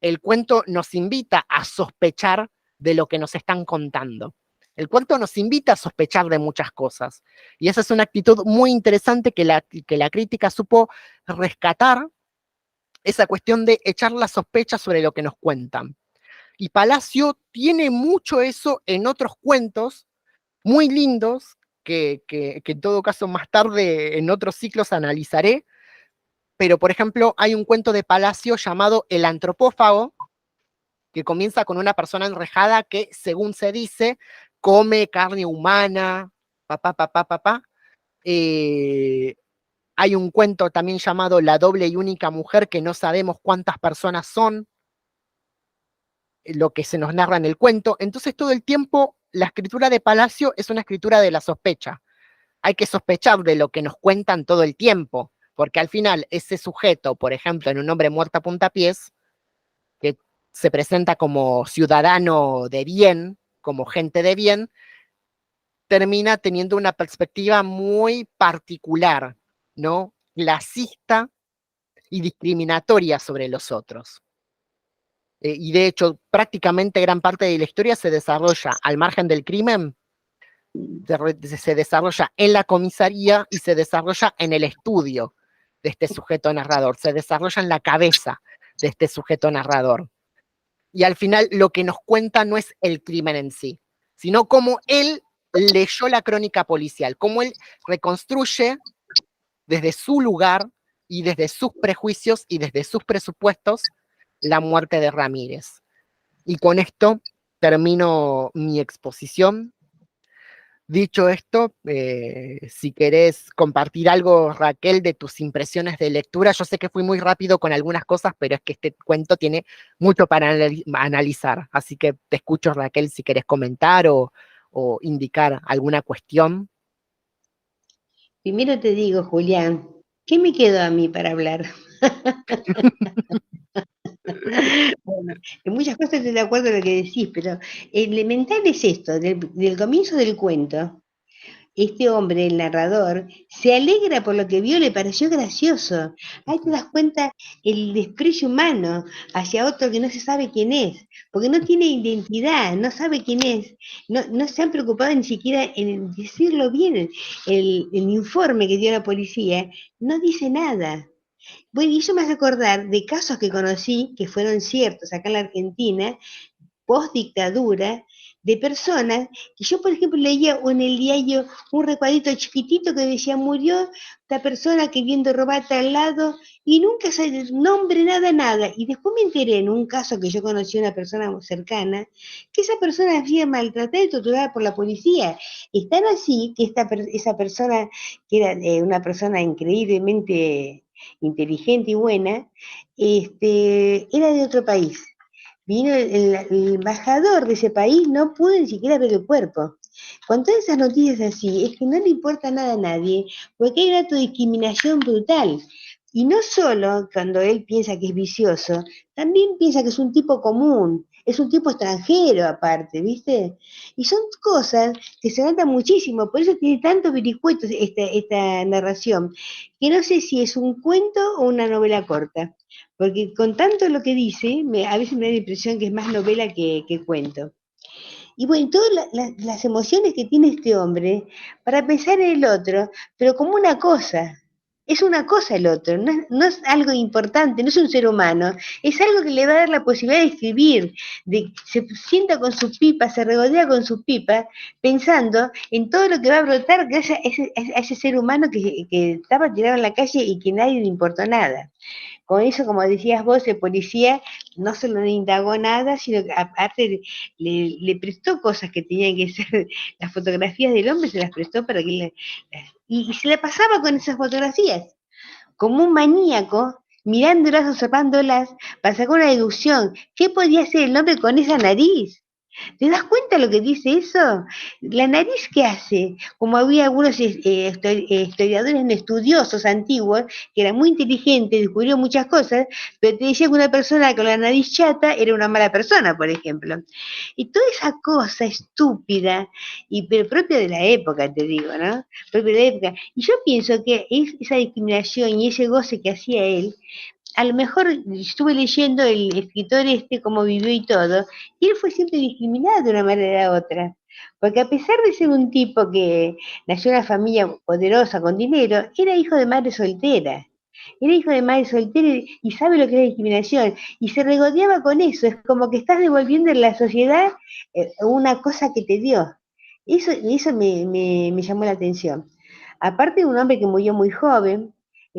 El cuento nos invita a sospechar de lo que nos están contando. El cuento nos invita a sospechar de muchas cosas. Y esa es una actitud muy interesante que la crítica supo rescatar, esa cuestión de echar la sospecha sobre lo que nos cuentan. Y Palacio tiene mucho eso en otros cuentos muy lindos, que en todo caso más tarde en otros ciclos analizaré. Pero, por ejemplo, hay un cuento de Palacio llamado El antropófago, que comienza con una persona enrejada que, según se dice, come carne humana, papá, papá, papá. Hay un cuento también llamado La doble y única mujer, que no sabemos cuántas personas son, lo que se nos narra en el cuento. Entonces, todo el tiempo, la escritura de Palacio es una escritura de la sospecha. Hay que sospechar de lo que nos cuentan todo el tiempo, porque al final ese sujeto, por ejemplo, en Un hombre muerto a puntapiés, que se presenta como ciudadano de bien, como gente de bien, termina teniendo una perspectiva muy particular, ¿no? Clasista y discriminatoria sobre los otros. Y de hecho, prácticamente gran parte de la historia se desarrolla al margen del crimen, se desarrolla en la comisaría y se desarrolla en el estudio de este sujeto narrador, se desarrolla en la cabeza de este sujeto narrador. Y al final lo que nos cuenta no es el crimen en sí, sino cómo él leyó la crónica policial, cómo él reconstruye desde su lugar y desde sus prejuicios y desde sus presupuestos la muerte de Ramírez. Y con esto termino mi exposición. Dicho esto, si querés compartir algo, Raquel, de tus impresiones de lectura. Yo sé que fui muy rápido con algunas cosas, pero es que este cuento tiene mucho para analizar. Así que te escucho, Raquel, si querés comentar o indicar alguna cuestión. Primero te digo, Julián, ¿qué me quedó a mí para hablar? Bueno, en muchas cosas estoy de acuerdo en lo que decís, pero elemental es esto, del comienzo del cuento. Este hombre, el narrador, se alegra por lo que vio, le pareció gracioso. Ahí te das cuenta el desprecio humano hacia otro que no se sabe quién es, porque no tiene identidad, no sabe quién es, no se han preocupado ni siquiera en decirlo bien. El informe que dio la policía no dice nada. Bueno, y eso me hace acordar de casos que conocí que fueron ciertos acá en la Argentina, post dictadura, de personas que yo, por ejemplo, leía en el diario un recuadrito chiquitito que decía murió esta persona queriendo robar a tal lado y nunca se nombre nada, nada. Y después me enteré en un caso que yo conocí a una persona muy cercana, que esa persona había maltratada y torturada por la policía. Es tan así que esa persona, que era una persona increíblemente inteligente y buena, era de otro país. Vino el embajador de ese país, no pudo ni siquiera ver el cuerpo. Con todas esas noticias así, es que no le importa nada a nadie, porque hay una discriminación brutal. Y no solo cuando él piensa que es vicioso, también piensa que es un tipo común, es un tipo extranjero aparte, ¿viste? Y son cosas que se notan muchísimo, por eso tiene tantos vericuetos esta narración, que no sé si es un cuento o una novela corta. Porque con tanto lo que dice, a veces me da la impresión que es más novela que cuento. Y bueno, todas las emociones que tiene este hombre para pensar en el otro, pero como una cosa. Es una cosa el otro, no es algo importante, no es un ser humano, es algo que le va a dar la posibilidad de escribir, se sienta con su pipa, se regodea con su pipa, pensando en todo lo que va a brotar gracias a ese ser humano que estaba tirado en la calle y que nadie le importó nada. Con eso, como decías vos, el policía no solo le indagó nada, sino que aparte le prestó cosas que tenían que ser, las fotografías del hombre se las prestó para que y se la pasaba con esas fotografías, como un maníaco, mirándolas, observándolas, para sacar una deducción. ¿Qué podía hacer el hombre con esa nariz? ¿Te das cuenta lo que dice eso? ¿La nariz qué hace? Como había algunos historiadores estudiosos antiguos, que eran muy inteligentes, descubrieron muchas cosas, pero te decía que una persona con la nariz chata era una mala persona, por ejemplo. Y toda esa cosa estúpida, pero propia de la época, te digo, ¿no? Propia de la época. Y yo pienso que esa discriminación y ese goce que hacía él, a lo mejor estuve leyendo el escritor cómo vivió y todo, y él fue siempre discriminado de una manera u otra. Porque a pesar de ser un tipo que nació en una familia poderosa, con dinero, era hijo de madre soltera. Era hijo de madre soltera y sabe lo que es la discriminación. Y se regodeaba con eso. Es como que estás devolviendo en la sociedad una cosa que te dio. Eso me llamó la atención. Aparte de un hombre que murió muy joven,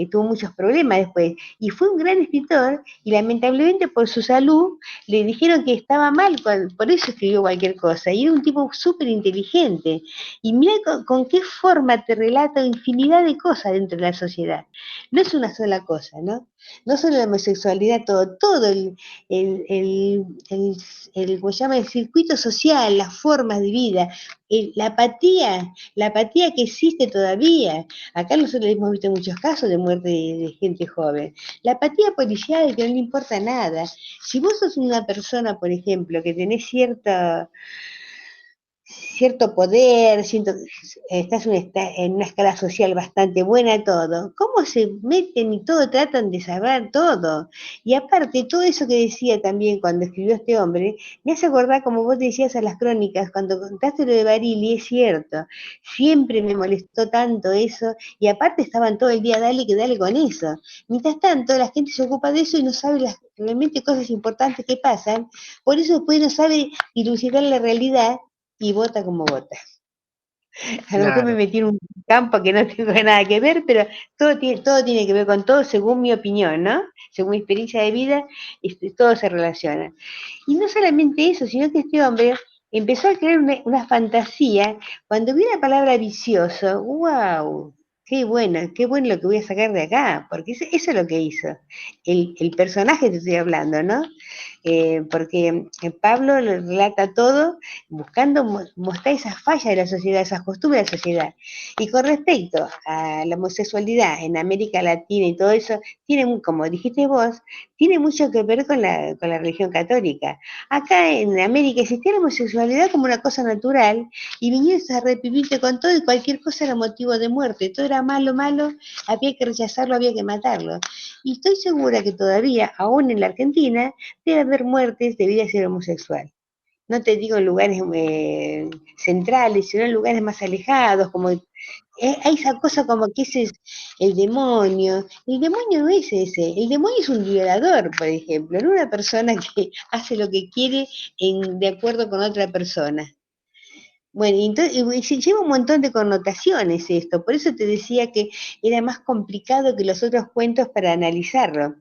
tuvo muchos problemas después, y fue un gran escritor, y lamentablemente por su salud le dijeron que estaba mal, por eso escribió cualquier cosa, y era un tipo súper inteligente, y mira con qué forma te relata infinidad de cosas dentro de la sociedad, no es una sola cosa, ¿no? No solo la homosexualidad, todo el, ¿cómo se llama? El circuito social, las formas de vida, la apatía que existe todavía. Acá nosotros hemos visto muchos casos de muerte de gente joven. La apatía policial que no le importa nada. Si vos sos una persona, por ejemplo, que tenés cierto poder, estás en una escala social bastante buena, todo, ¿cómo se meten y todo, tratan de saber todo? Y aparte, todo eso que decía también cuando escribió este hombre, me hace acordar, como vos decías a las crónicas, cuando contaste lo de Barili, es cierto, siempre me molestó tanto eso, y aparte estaban todo el día dale que dale con eso. Mientras tanto, la gente se ocupa de eso y no sabe las realmente cosas importantes que pasan, por eso después no sabe dilucidar la realidad y vota como vota. A lo mejor me Claro. metí en un campo que no tengo nada que ver, pero todo tiene que ver con todo según mi opinión, ¿no? Según mi experiencia de vida, todo se relaciona. Y no solamente eso, sino que este hombre empezó a crear una fantasía. Cuando vi la palabra vicioso, wow, qué bueno lo que voy a sacar de acá, porque eso es lo que hizo. El personaje te estoy hablando, ¿no? Porque Pablo lo relata todo buscando mostrar esas fallas de la sociedad, esas costumbres de la sociedad. Y con respecto a la homosexualidad en América Latina y todo eso, como dijiste vos, tiene mucho que ver con la religión católica. Acá en América existía la homosexualidad como una cosa natural y vinieron a reprimirte con todo y cualquier cosa era motivo de muerte. Todo era malo, malo, había que rechazarlo, había que matarlo. Y estoy segura que todavía, aún en la Argentina, debe haber muertes debido a ser homosexual. no te digo en lugares centrales, sino en lugares más alejados, como hay esa cosa como que ese es el demonio. El demonio no es ese, el demonio es un violador, por ejemplo, no una persona que hace lo que quiere de acuerdo con otra persona. Bueno, y entonces, lleva un montón de connotaciones esto, por eso te decía que era más complicado que los otros cuentos para analizarlo.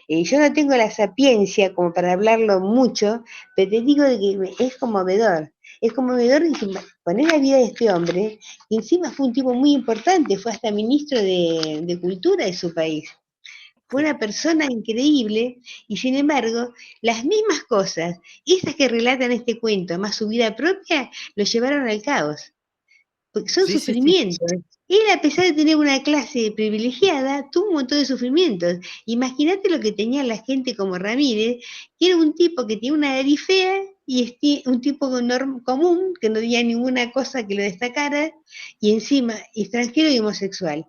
Yo no tengo la sapiencia como para hablarlo mucho, pero te digo de que es conmovedor. Es conmovedor poner la vida de este hombre, que encima fue un tipo muy importante, fue hasta ministro de Cultura de su país. Fue Sí, una persona increíble y sin embargo, las mismas cosas, esas que relatan este cuento, más su vida propia, lo llevaron al caos, porque son sí, sí, sí. sufrimientos. Él, a pesar de tener una clase privilegiada, tuvo un montón de sufrimientos. Imagínate lo que tenía la gente como Ramírez, que era un tipo que tenía una nariz fea y un tipo común, que no tenía ninguna cosa que lo destacara, y encima extranjero y homosexual.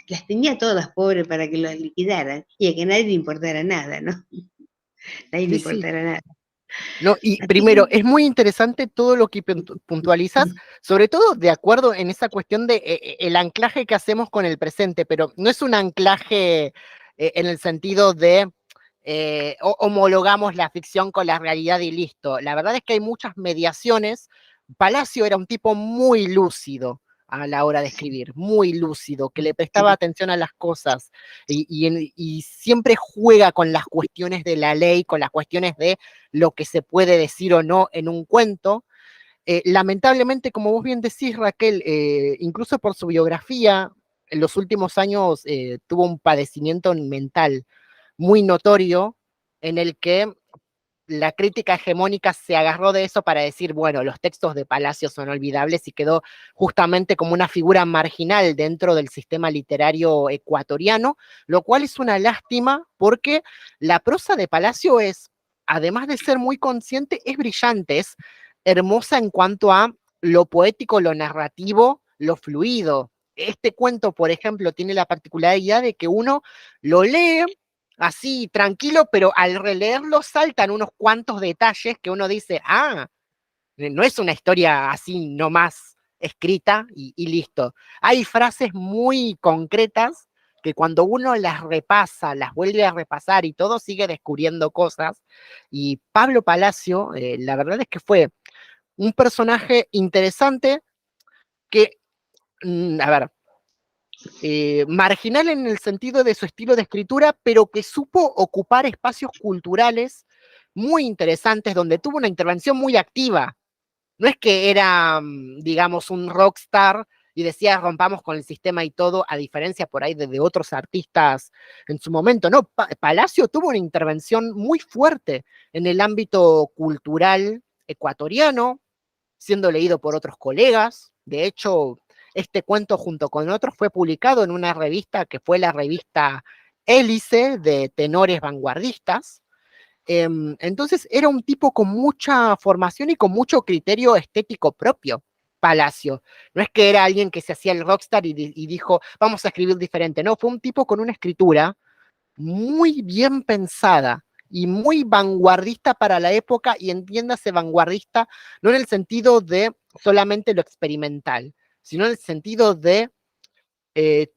Las tenía todas, pobre, para que lo liquidaran y a que nadie le importara nada, ¿no? Nadie le Sí, sí. importara nada. No, y Así primero, que, es muy interesante todo lo que puntualizas, sobre todo de acuerdo en esa cuestión de el anclaje que hacemos con el presente, pero no es un anclaje en el sentido de homologamos la ficción con la realidad y listo. La verdad es que hay muchas mediaciones. Palacio era un tipo muy lúcido a la hora de escribir, muy lúcido, que le prestaba sí, atención a las cosas y siempre juega con las cuestiones de la ley, con las cuestiones de lo que se puede decir o no en un cuento. Lamentablemente, como vos bien decís, Raquel, incluso por su biografía, en los últimos años tuvo un padecimiento mental muy notorio en el que la crítica hegemónica se agarró de eso para decir, bueno, los textos de Palacio son olvidables y quedó justamente como una figura marginal dentro del sistema literario ecuatoriano, lo cual es una lástima porque la prosa de Palacio es, además de ser muy consciente, es brillante, es hermosa en cuanto a lo poético, lo narrativo, lo fluido. Este cuento, por ejemplo, tiene la particularidad de que uno lo lee así tranquilo, pero al releerlo saltan unos cuantos detalles que uno dice, ah, no es una historia así nomás escrita y listo. Hay frases muy concretas que cuando uno las repasa, las vuelve a repasar y todo sigue descubriendo cosas. Y Pablo Palacio, la verdad es que fue un personaje interesante que, a ver, marginal en el sentido de su estilo de escritura, pero que supo ocupar espacios culturales muy interesantes, donde tuvo una intervención muy activa. No es que era, digamos, un rockstar y decía rompamos con el sistema y todo, a diferencia por ahí de otros artistas en su momento. No, Palacio tuvo una intervención muy fuerte en el ámbito cultural ecuatoriano, siendo leído por otros colegas. De hecho, este cuento junto con otros fue publicado en una revista que fue la revista Hélice de tenores vanguardistas. Entonces era un tipo con mucha formación y con mucho criterio estético propio, Palacio. No es que era alguien que se hacía el rockstar y dijo, vamos a escribir diferente. No, fue un tipo con una escritura muy bien pensada y muy vanguardista para la época, y entiéndase vanguardista no en el sentido de solamente lo experimental, sino en el sentido de eh,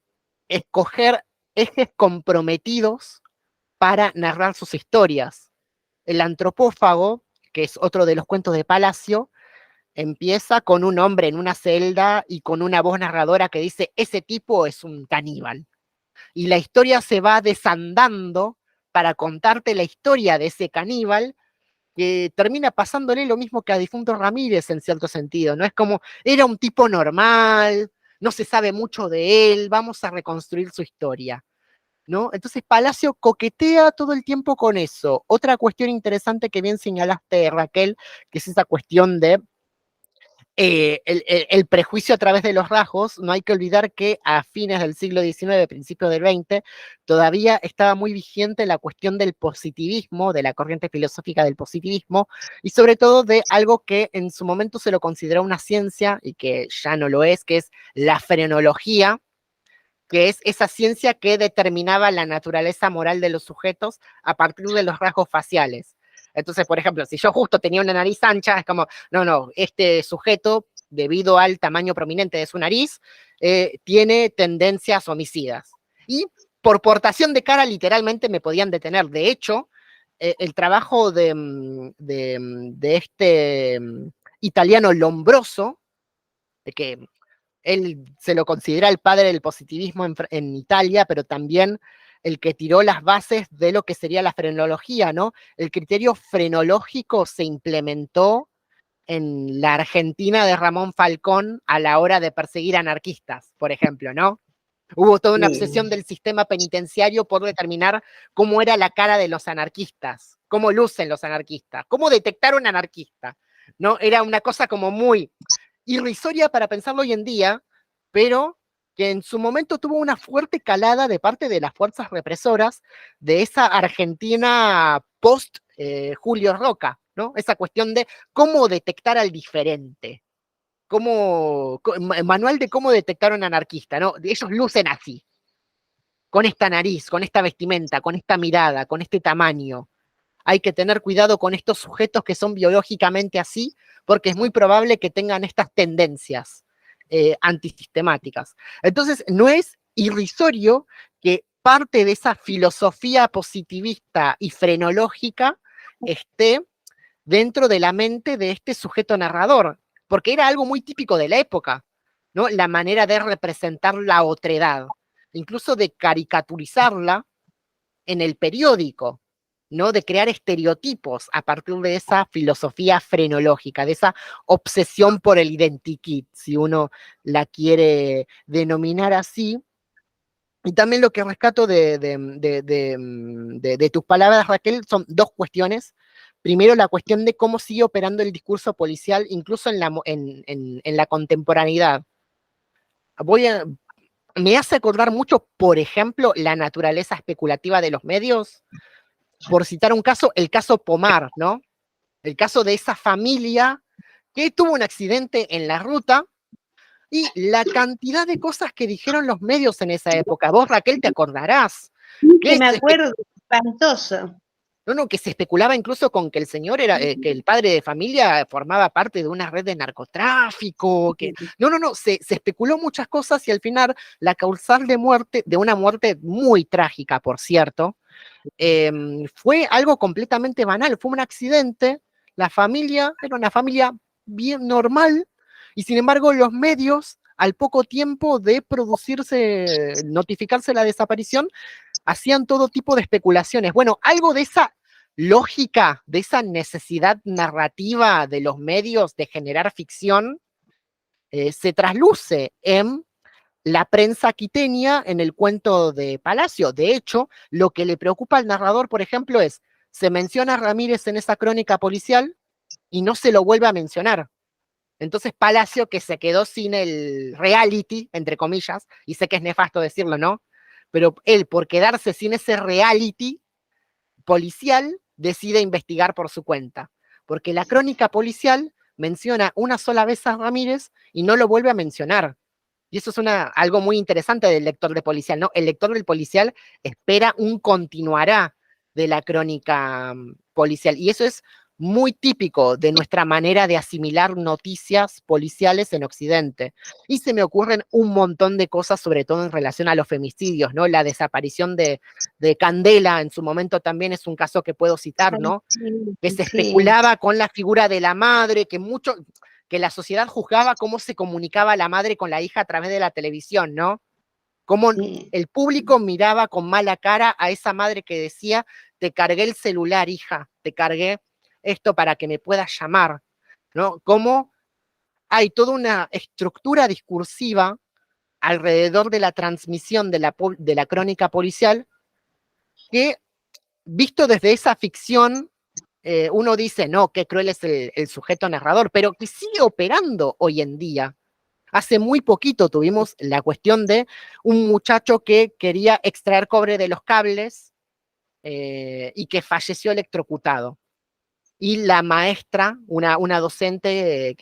escoger ejes comprometidos para narrar sus historias. El antropófago, que es otro de los cuentos de Palacio, empieza con un hombre en una celda y con una voz narradora que dice, ese tipo es un caníbal. Y la historia se va desandando para contarte la historia de ese caníbal, que termina pasándole lo mismo que a Difunto Ramírez en cierto sentido, ¿no? Es como, era un tipo normal, no se sabe mucho de él, vamos a reconstruir su historia, ¿no? Entonces Palacio coquetea todo el tiempo con eso. Otra cuestión interesante que bien señalaste, Raquel, que es esa cuestión de el prejuicio a través de los rasgos. No hay que olvidar que a fines del siglo XIX, principios del XX, todavía estaba muy vigente la cuestión del positivismo, de la corriente filosófica del positivismo, y sobre todo de algo que en su momento se lo consideró una ciencia y que ya no lo es, que es la frenología, que es esa ciencia que determinaba la naturaleza moral de los sujetos a partir de los rasgos faciales. Entonces, por ejemplo, si yo justo tenía una nariz ancha, es como, no, este sujeto, debido al tamaño prominente de su nariz, tiene tendencias homicidas. Y por portación de cara, literalmente me podían detener. De hecho, el trabajo de este italiano Lombroso, de que él se lo considera el padre del positivismo en Italia, pero también el que tiró las bases de lo que sería la frenología, ¿no? El criterio frenológico se implementó en la Argentina de Ramón Falcón a la hora de perseguir anarquistas, por ejemplo, ¿no? Hubo toda una obsesión del sistema penitenciario por determinar cómo era la cara de los anarquistas, cómo lucen los anarquistas, cómo detectar un anarquista, ¿no? Era una cosa como muy irrisoria para pensarlo hoy en día, pero que en su momento tuvo una fuerte calada de parte de las fuerzas represoras de esa Argentina post Julio Roca, ¿no? Esa cuestión de cómo detectar al diferente, manual de cómo detectar a un anarquista, ¿no? Ellos lucen así, con esta nariz, con esta vestimenta, con esta mirada, con este tamaño. Hay que tener cuidado con estos sujetos que son biológicamente así, porque es muy probable que tengan estas tendencias antisistemáticas. Entonces, no es irrisorio que parte de esa filosofía positivista y frenológica esté dentro de la mente de este sujeto narrador, porque era algo muy típico de la época, ¿no? La manera de representar la otredad, incluso de caricaturizarla en el periódico, ¿no? De crear estereotipos a partir de esa filosofía frenológica, de esa obsesión por el identikit, si uno la quiere denominar así. Y también lo que rescato de tus palabras, Raquel, son dos cuestiones. Primero, la cuestión de cómo sigue operando el discurso policial, incluso en la contemporaneidad. Me hace acordar mucho, por ejemplo, la naturaleza especulativa de los medios. Por citar un caso, el caso Pomar, ¿no? El caso de esa familia que tuvo un accidente en la ruta y la cantidad de cosas que dijeron los medios en esa época. Vos, Raquel, te acordarás. Que me acuerdo, espantoso. No, que se especulaba incluso con que el señor era, que el padre de familia formaba parte de una red de narcotráfico, que se especuló muchas cosas y al final la causal de muerte, de una muerte muy trágica, por cierto, fue algo completamente banal, fue un accidente, la familia era una familia bien normal, y sin embargo los medios, al poco tiempo de notificarse la desaparición, hacían todo tipo de especulaciones. Bueno, algo de esa lógica, de esa necesidad narrativa de los medios de generar ficción, se trasluce en la prensa quiteña en el cuento de Palacio. De hecho, lo que le preocupa al narrador, por ejemplo, es, se menciona a Ramírez en esa crónica policial y no se lo vuelve a mencionar. Entonces Palacio, que se quedó sin el reality, entre comillas, y sé que es nefasto decirlo, ¿no? Pero él, por quedarse sin ese reality policial, decide investigar por su cuenta. Porque la crónica policial menciona una sola vez a Ramírez y no lo vuelve a mencionar. Y eso es algo muy interesante del lector de policial, ¿no? El lector del policial espera un continuará de la crónica policial. Y eso es muy típico de nuestra manera de asimilar noticias policiales en Occidente. Y se me ocurren un montón de cosas, sobre todo en relación a los femicidios, ¿no? La desaparición de Candela en su momento también es un caso que puedo citar, ¿no? Que se especulaba con la figura de la madre, que la sociedad juzgaba cómo se comunicaba la madre con la hija a través de la televisión, ¿no? Cómo el público miraba con mala cara a esa madre que decía, te cargué el celular, hija, te cargué esto para que me puedas llamar, ¿no? Cómo hay toda una estructura discursiva alrededor de la transmisión de la crónica policial que, visto desde esa ficción, uno dice, no, qué cruel es el sujeto narrador, pero que sigue operando hoy en día. Hace muy poquito tuvimos la cuestión de un muchacho que quería extraer cobre de los cables y que falleció electrocutado. Y la maestra, una docente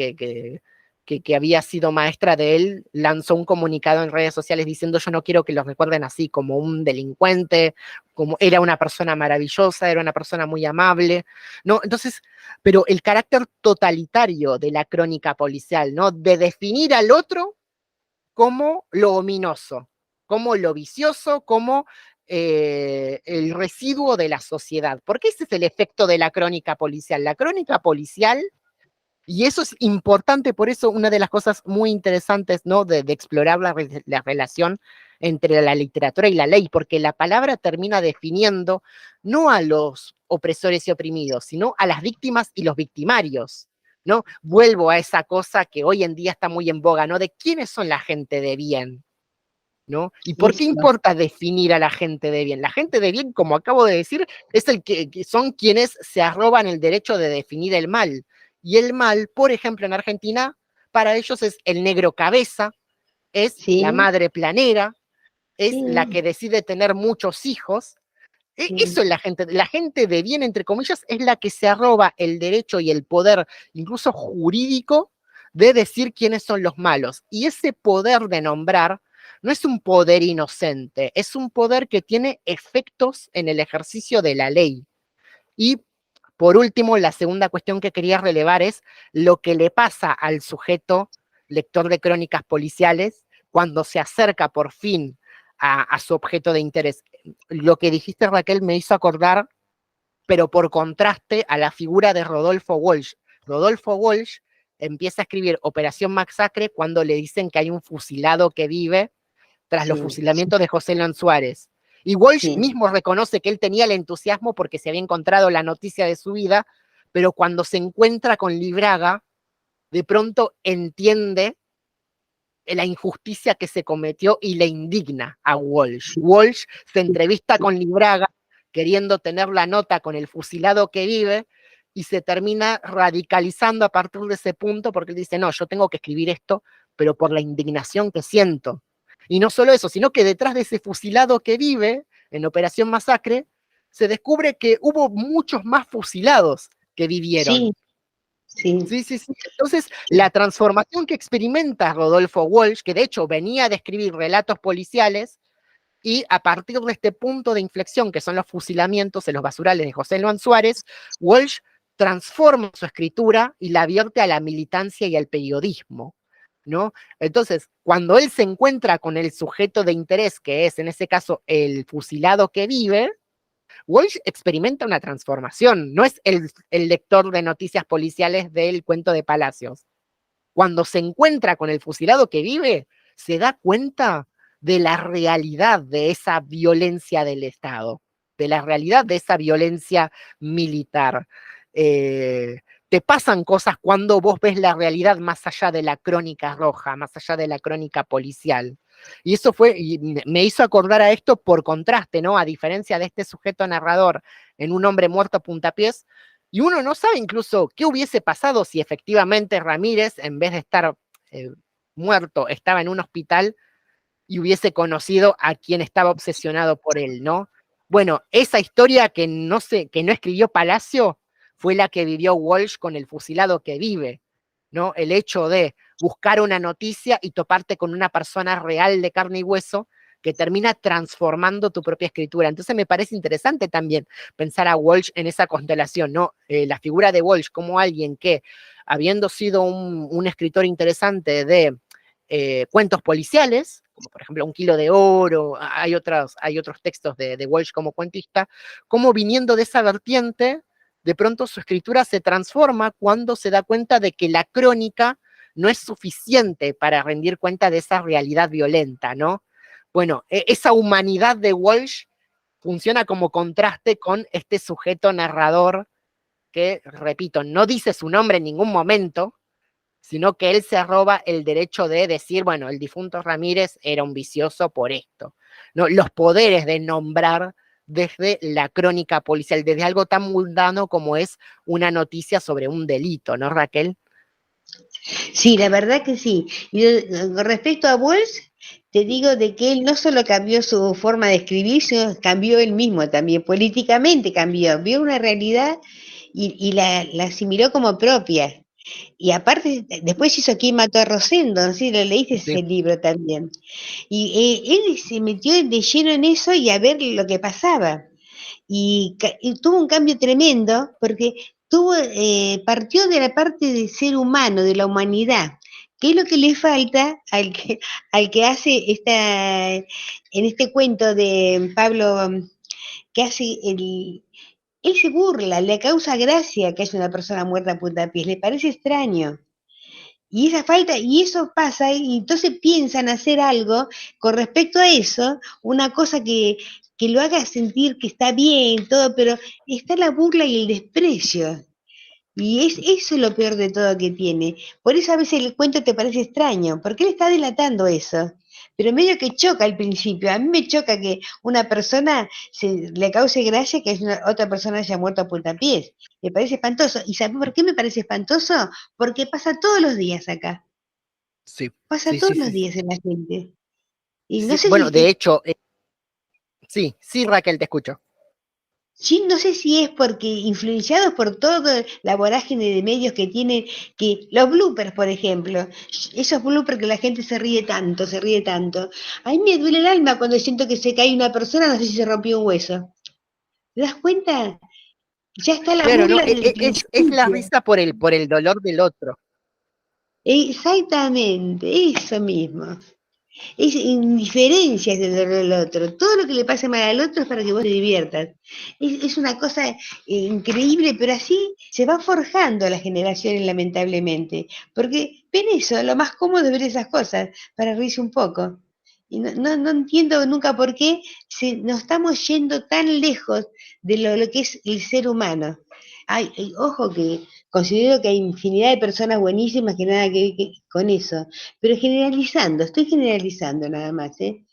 que había sido maestra de él, lanzó un comunicado en redes sociales diciendo: yo no quiero que los recuerden así, como un delincuente, como era una persona maravillosa, era una persona muy amable, ¿no? Entonces, pero el carácter totalitario de la crónica policial, ¿no? De definir al otro como lo ominoso, como lo vicioso, como el residuo de la sociedad. Porque ese es el efecto de la crónica policial. La crónica policial, y eso es importante, por eso una de las cosas muy interesantes, ¿no? De explorar la relación entre la literatura y la ley, porque la palabra termina definiendo no a los opresores y oprimidos, sino a las víctimas y los victimarios, ¿no? Vuelvo a esa cosa que hoy en día está muy en boga, ¿no? De quiénes son la gente de bien, ¿no? ¿Y por qué Eso, importa definir a la gente de bien? La gente de bien, como acabo de decir, es el que son quienes se arroban el derecho de definir el mal. Y el mal, por ejemplo, en Argentina, para ellos es el negro cabeza, es la sí, madre planera, es la sí, que decide tener muchos hijos. sí, Eso es la gente de bien, entre comillas, es la que se arroba el derecho y el poder, incluso jurídico, de decir quiénes son los malos. Y ese poder de nombrar no es un poder inocente, es un poder que tiene efectos en el ejercicio de la ley. Y por último, la segunda cuestión que quería relevar es lo que le pasa al sujeto lector de crónicas policiales cuando se acerca por fin a su objeto de interés. Lo que dijiste, Raquel, me hizo acordar, pero por contraste, a la figura de Rodolfo Walsh. Rodolfo Walsh empieza a escribir Operación Masacre cuando le dicen que hay un fusilado que vive tras los sí, fusilamientos de José León Suárez. Y Walsh sí, mismo reconoce que él tenía el entusiasmo porque se había encontrado la noticia de su vida, pero cuando se encuentra con Libraga, de pronto entiende la injusticia que se cometió y le indigna a Walsh. sí, Walsh se sí, entrevista con Libraga queriendo tener la nota con el fusilado que vive y se termina radicalizando a partir de ese punto porque él dice: no, yo tengo que escribir esto, pero por la indignación que siento. Y no solo eso, sino que detrás de ese fusilado que vive en Operación Masacre, se descubre que hubo muchos más fusilados que vivieron. sí, sí, Sí, sí, sí. Entonces, la transformación que experimenta Rodolfo Walsh, que de hecho venía de escribir relatos policiales, y a partir de este punto de inflexión, que son los fusilamientos en los basurales de José Luan Suárez, Walsh transforma su escritura y la vierte a la militancia y al periodismo, ¿no? Entonces, cuando él se encuentra con el sujeto de interés, que es en ese caso el fusilado que vive, Walsh experimenta una transformación, no es el lector de noticias policiales del cuento de Palacios. Cuando se encuentra con el fusilado que vive, se da cuenta de la realidad de esa violencia del Estado, de la realidad de esa violencia militar. Te pasan cosas cuando vos ves la realidad más allá de la crónica roja, más allá de la crónica policial. Y eso y me hizo acordar a esto por contraste, ¿no? A diferencia de este sujeto narrador en Un hombre muerto a puntapiés, y uno no sabe incluso qué hubiese pasado si efectivamente Ramírez, en vez de estar eh, muerto, estaba en un hospital y hubiese conocido a quien estaba obsesionado por él, ¿no? Bueno, esa historia que no escribió Palacio fue la que vivió Walsh con el fusilado que vive, ¿no? El hecho de buscar una noticia y toparte con una persona real de carne y hueso que termina transformando tu propia escritura. Entonces me parece interesante también pensar a Walsh en esa constelación, ¿no? La figura de Walsh como alguien que, habiendo sido un escritor interesante de cuentos policiales, como por ejemplo Un kilo de oro, hay otros textos de Walsh como cuentista, como viniendo de esa vertiente, de pronto su escritura se transforma cuando se da cuenta de que la crónica no es suficiente para rendir cuenta de esa realidad violenta, ¿no? Bueno, esa humanidad de Walsh funciona como contraste con este sujeto narrador que, repito, no dice su nombre en ningún momento, sino que él se arroba el derecho de decir, bueno, el difunto Ramírez era un vicioso por esto. ¿No? Los poderes de nombrar desde la crónica policial, desde algo tan mundano como es una noticia sobre un delito, ¿no, Raquel? sí, la verdad que sí. Y con respecto a Wells, te digo de que él no solo cambió su forma de escribir, sino cambió él mismo también, políticamente cambió, vio una realidad y la asimiló como propia. Y aparte, después hizo Quién mató a Rosendo, no sé si lo leíste Sí. ese libro también. Y él se metió de lleno en eso y a ver lo que pasaba. Y tuvo un cambio tremendo porque partió de la parte del ser humano, de la humanidad, que es lo que le falta al que hace en este cuento de Pablo, que hace él se burla, le causa gracia que haya una persona muerta a puntapiés, le parece extraño. Y esa falta, y eso pasa, y entonces piensan hacer algo con respecto a eso, una cosa que lo haga sentir que está bien, todo, pero está la burla y el desprecio. Y eso es lo peor de todo que tiene. Por eso a veces el cuento te parece extraño, porque él está delatando eso. Pero medio que choca al principio. A mí me choca que una persona le cause gracia que otra persona haya muerto a puntapiés. Me parece espantoso. ¿Y sabes por qué me parece espantoso? Porque pasa todos los días acá. Sí, Pasa sí, todos sí, los sí. días en la gente. Y no Sí, sé bueno, de si, hecho, sí, sí, Raquel, te escucho. sí, no sé si es porque influenciados por toda la vorágine de medios que tienen, que los bloopers, por ejemplo, esos bloopers que la gente se ríe tanto, se ríe tanto. A mí me duele el alma cuando siento que se cae una persona, no sé si se rompió un hueso. ¿Te das cuenta? Ya está la Claro, no, burla desde el es la principio. risa por el dolor del otro. Exactamente, eso mismo. Es indiferencia del dolor del otro. Todo lo que le pase mal al otro es para que vos te diviertas. Es una cosa increíble, pero así se va forjando las generaciones, lamentablemente. Porque ven eso, lo más cómodo es ver esas cosas, para reírse un poco. Y no entiendo nunca por qué nos estamos yendo tan lejos de lo que es el ser humano. Ojo que considero que hay infinidad de personas buenísimas que nada que con eso, pero generalizando, estoy generalizando nada más, ¿eh?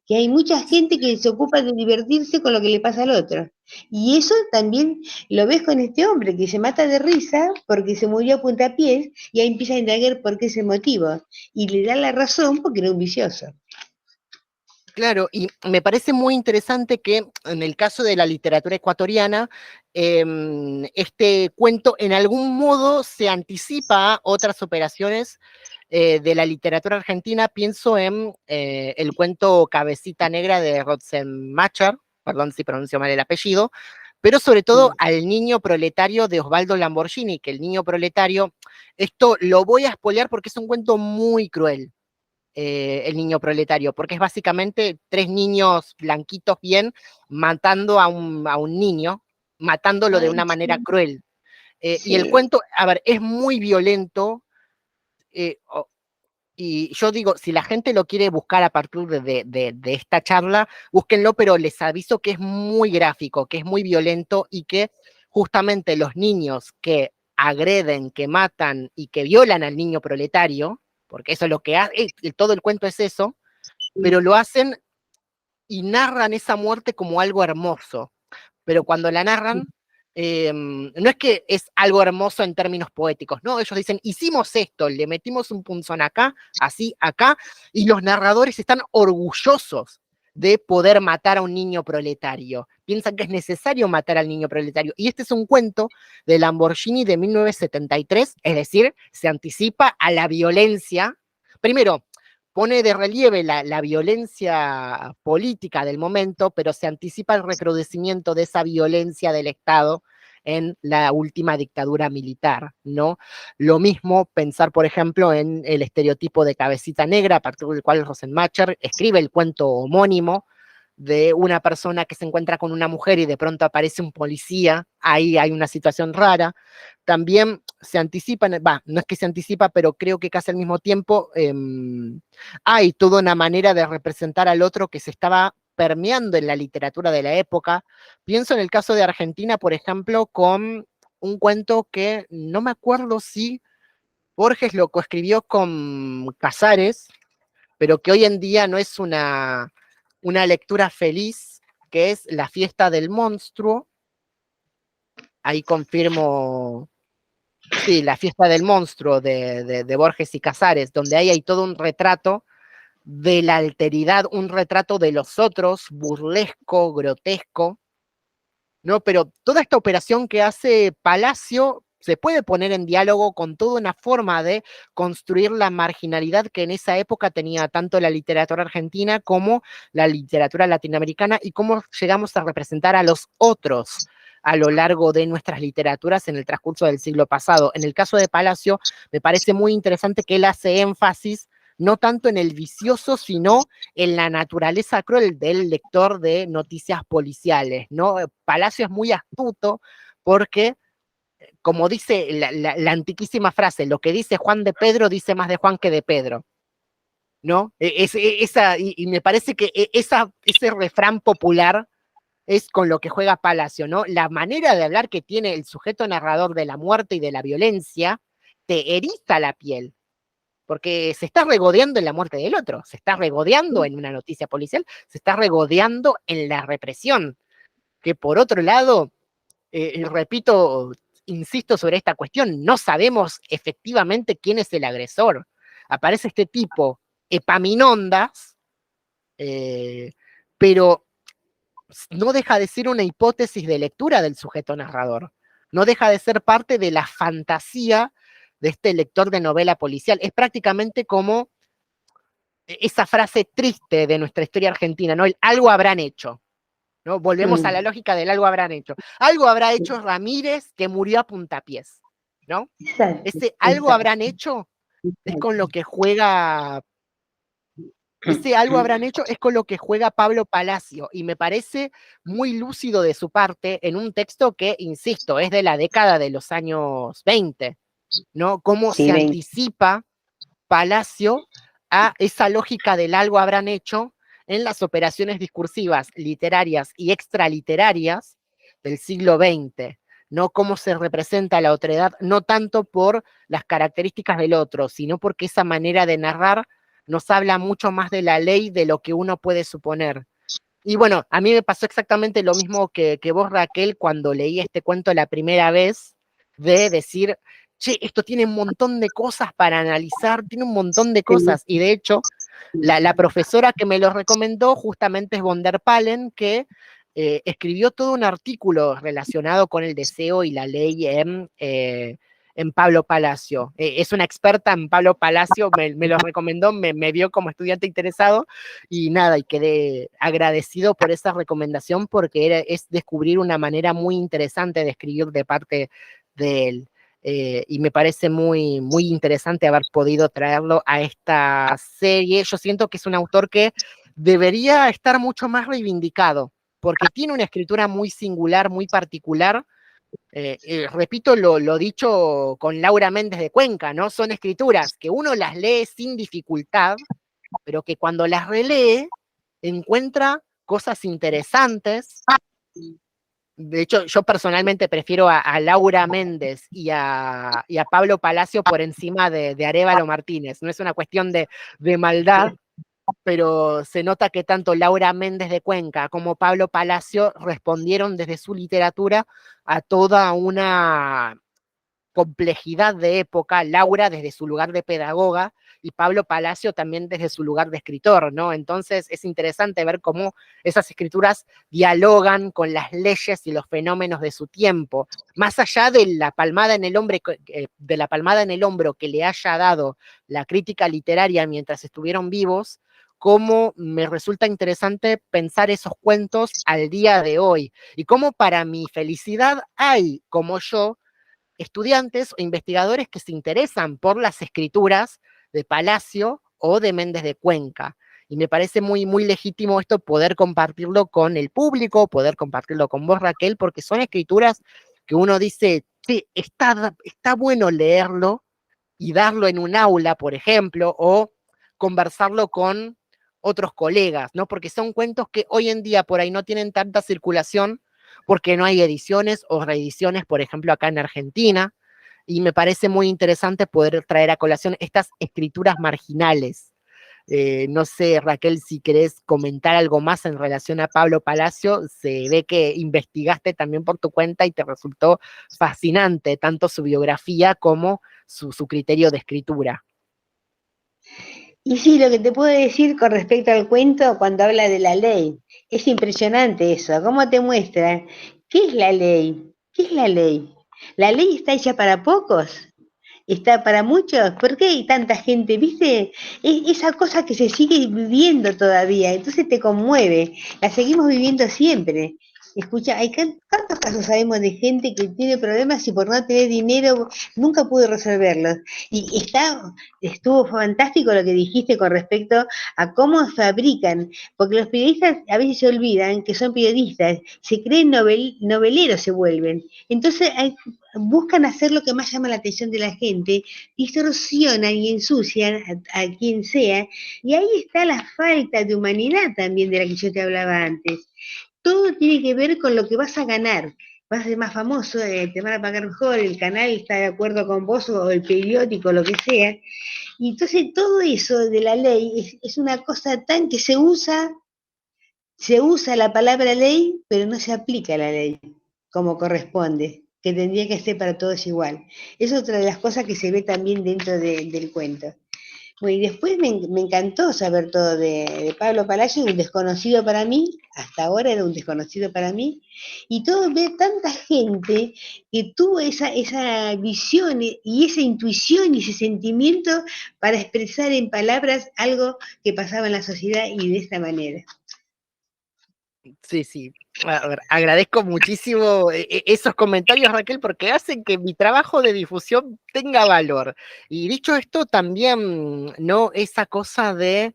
Que hay mucha gente que se ocupa de divertirse con lo que le pasa al otro. Y eso también lo ves con este hombre que se mata de risa porque se murió a puntapiés y ahí empieza a indagar por qué ese motivo. Y le da la razón porque era un vicioso. Claro, y me parece muy interesante que en el caso de la literatura ecuatoriana, este cuento en algún modo se anticipa a otras operaciones de la literatura argentina. Pienso en el cuento Cabecita Negra de Rotzenmacher, perdón si pronuncio mal el apellido, pero sobre todo al niño proletario de Osvaldo Lamborghini, que el niño proletario, esto lo voy a spoilear porque es un cuento muy cruel, el niño proletario, porque es básicamente tres niños blanquitos bien matando a un niño, matándolo de Ay, una manera sí, cruel. Y el sí. cuento, a ver, es muy violento, eh, y yo digo, si la gente lo quiere buscar a partir de esta charla, búsquenlo, pero les aviso que es muy gráfico, que es muy violento y que justamente los niños que agreden, que matan y que violan al niño proletario, porque eso es lo que hace, todo el cuento es eso, pero lo hacen y narran esa muerte como algo hermoso, pero cuando la narran, no es que es algo hermoso en términos poéticos, no, ellos dicen, hicimos esto, le metimos un punzón acá, así, acá, y los narradores están orgullosos de poder matar a un niño proletario. Piensan que es necesario matar al niño proletario. Y este es un cuento de Lamborghini de 1973, es decir, se anticipa a la violencia. Primero, pone de relieve la violencia política del momento, pero se anticipa el recrudecimiento de esa violencia del Estado en la última dictadura militar, ¿no? Lo mismo pensar, por ejemplo, en el estereotipo de cabecita negra, a partir del cual Rosenmacher escribe el cuento homónimo de una persona que se encuentra con una mujer y de pronto aparece un policía, ahí hay una situación rara. También se anticipa, no es que se anticipa, pero creo que casi al mismo tiempo hay toda una manera de representar al otro que se estaba permeando en la literatura de la época. Pienso en el caso de Argentina, por ejemplo, con un cuento que no me acuerdo si Borges lo coescribió con Casares, pero que hoy en día no es una lectura feliz, que es La fiesta del monstruo. Ahí confirmo, sí, La fiesta del monstruo de Borges y Casares, donde ahí hay todo un retrato de la alteridad, un retrato de los otros, burlesco, grotesco, ¿no? Pero toda esta operación que hace Palacio se puede poner en diálogo con toda una forma de construir la marginalidad que en esa época tenía tanto la literatura argentina como la literatura latinoamericana y cómo llegamos a representar a los otros a lo largo de nuestras literaturas en el transcurso del siglo pasado. En el caso de Palacio, me parece muy interesante que él hace énfasis no tanto en el vicioso, sino en la naturaleza cruel del lector de noticias policiales, ¿no? Palacio es muy astuto porque como dice la antiquísima frase, lo que dice Juan de Pedro dice más de Juan que de Pedro, ¿no? Y me parece que ese refrán popular es con lo que juega Palacio, ¿no? La manera de hablar que tiene el sujeto narrador de la muerte y de la violencia te eriza la piel, porque se está regodeando en la muerte del otro, se está regodeando en una noticia policial, se está regodeando en la represión, que por otro lado, repito, insisto sobre esta cuestión, no sabemos efectivamente quién es el agresor. Aparece este tipo, Epaminondas, pero no deja de ser una hipótesis de lectura del sujeto narrador, no deja de ser parte de la fantasía de este lector de novela policial. Es prácticamente como esa frase triste de nuestra historia argentina, ¿no? El algo habrán hecho, ¿no? Volvemos a la lógica del algo habrán hecho. Algo habrá hecho Ramírez que murió a puntapiés, ¿no? Exacto, Ese algo exacto, habrán hecho es exacto. con lo que juega, ese algo habrán hecho es con lo que juega Pablo Palacio, y me parece muy lúcido de su parte en un texto que, insisto, es de la década de los años 20, ¿no? Cómo Sí, se anticipa Palacio a esa lógica del algo habrán hecho en las operaciones discursivas, literarias y extraliterarias del siglo XX, ¿no? Cómo se representa la otredad, no tanto por las características del otro, sino porque esa manera de narrar nos habla mucho más de la ley de lo que uno puede suponer. Y bueno, a mí me pasó exactamente lo mismo que vos, Raquel, cuando leí este cuento la primera vez, de decir, che, esto tiene un montón de cosas para analizar, tiene un montón de sí, cosas. Y de hecho, la profesora que me lo recomendó justamente es von der Palen, que escribió todo un artículo relacionado con el deseo y la ley en Pablo Palacio. Es una experta en Pablo Palacio, me lo recomendó, me vio como estudiante interesado y nada, y quedé agradecido por esa recomendación porque es descubrir una manera muy interesante de escribir de parte de él. Y me parece muy, muy interesante haber podido traerlo a esta serie. Yo siento que es un autor que debería estar mucho más reivindicado, porque tiene una escritura muy singular, muy particular. Repito lo dicho con Laura Méndez de Cuenca, ¿no? Son escrituras que uno las lee sin dificultad, pero que cuando las relee encuentra cosas interesantes. De hecho, yo personalmente prefiero a Laura Méndez y a Pablo Palacio por encima de Arévalo Martínez. No es una cuestión de maldad, pero se nota que tanto Laura Méndez de Cuenca como Pablo Palacio respondieron desde su literatura a toda una complejidad de época, Laura desde su lugar de pedagoga y Pablo Palacio también desde su lugar de escritor, ¿no? Entonces es interesante ver cómo esas escrituras dialogan con las leyes y los fenómenos de su tiempo, más allá de la palmada en el de la palmada en el hombro que le haya dado la crítica literaria mientras estuvieron vivos, cómo me resulta interesante pensar esos cuentos al día de hoy y cómo para mi felicidad hay, como yo, estudiantes o investigadores que se interesan por las escrituras de Palacio o de Méndez de Cuenca. Y me parece muy, muy legítimo esto poder compartirlo con el público, poder compartirlo con vos, Raquel, porque son escrituras que uno dice, sí, está bueno leerlo y darlo en un aula, por ejemplo, o conversarlo con otros colegas, ¿no? Porque son cuentos que hoy en día por ahí no tienen tanta circulación porque no hay ediciones o reediciones, por ejemplo, acá en Argentina, y me parece muy interesante poder traer a colación estas escrituras marginales. No sé, Raquel, si querés comentar algo más en relación a Pablo Palacio, se ve que investigaste también por tu cuenta y te resultó fascinante tanto su biografía como su criterio de escritura. Y sí, lo que te puedo decir con respecto al cuento cuando habla de la ley, es impresionante eso, cómo te muestra qué es la ley, qué es la ley. La ley está hecha para pocos, está para muchos. ¿Por qué hay tanta gente? ¿Viste? Esa cosa que se sigue viviendo todavía, entonces te conmueve. La seguimos viviendo siempre. Escucha, ¿cuántos casos sabemos de gente que tiene problemas y por no tener dinero nunca pudo resolverlos? Y estuvo fantástico lo que dijiste con respecto a cómo fabrican, porque los periodistas a veces se olvidan que son periodistas, se creen noveleros, se vuelven. Entonces buscan hacer lo que más llama la atención de la gente, distorsionan y ensucian a quien sea, y ahí está la falta de humanidad también de la que yo te hablaba antes. Todo tiene que ver con lo que vas a ganar. Vas a ser más famoso, te van a pagar mejor, el canal está de acuerdo con vos o el periódico, lo que sea. Y entonces todo eso de la ley es una cosa tan que se usa la palabra ley, pero no se aplica la ley como corresponde, que tendría que ser para todos igual. Es otra de las cosas que se ve también dentro del cuento. Bueno, y después me encantó saber todo de Pablo Palacio, un desconocido para mí, hasta ahora era un desconocido para mí, y todo ver tanta gente que tuvo esa visión y esa intuición y ese sentimiento para expresar en palabras algo que pasaba en la sociedad y de esta manera. Sí, sí. A ver, agradezco muchísimo esos comentarios, Raquel, porque hacen que mi trabajo de difusión tenga valor. Y dicho esto, también, ¿no? Esa cosa de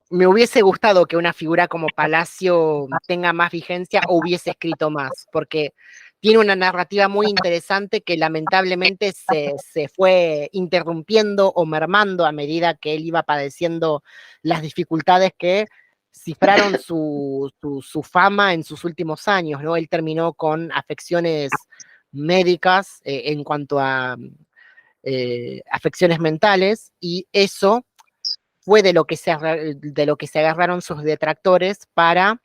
me hubiese gustado que una figura como Palacio tenga más vigencia o hubiese escrito más, porque tiene una narrativa muy interesante que lamentablemente se fue interrumpiendo o mermando a medida que él iba padeciendo las dificultades que cifraron su fama en sus últimos años, ¿no? Él terminó con afecciones médicas en cuanto a afecciones mentales y eso fue de lo que se agarraron sus detractores para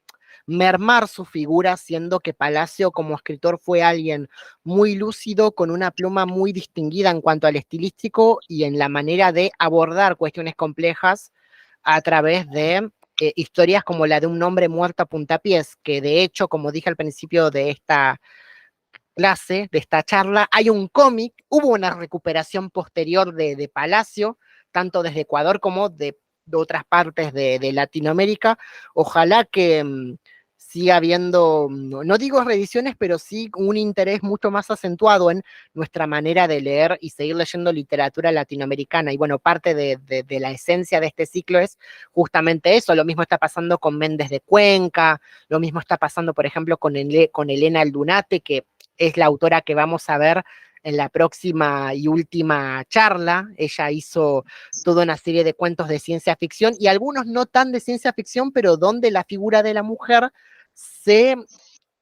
mermar su figura, siendo que Palacio como escritor fue alguien muy lúcido, con una pluma muy distinguida en cuanto al estilístico y en la manera de abordar cuestiones complejas a través de historias como la de un hombre muerto a puntapiés, que de hecho, como dije al principio de esta clase, de esta charla, hay un cómic, hubo una recuperación posterior de Palacio, tanto desde Ecuador como de otras partes de Latinoamérica. Ojalá que siga habiendo, no digo reediciones, pero sí un interés mucho más acentuado en nuestra manera de leer y seguir leyendo literatura latinoamericana. Y bueno, parte de la esencia de este ciclo es justamente eso. Lo mismo está pasando con Méndez de Cuenca, lo mismo está pasando, por ejemplo, con Elena Aldunate, que es la autora que vamos a ver en la próxima y última charla. Ella hizo toda una serie de cuentos de ciencia ficción y algunos no tan de ciencia ficción, pero donde la figura de la mujer se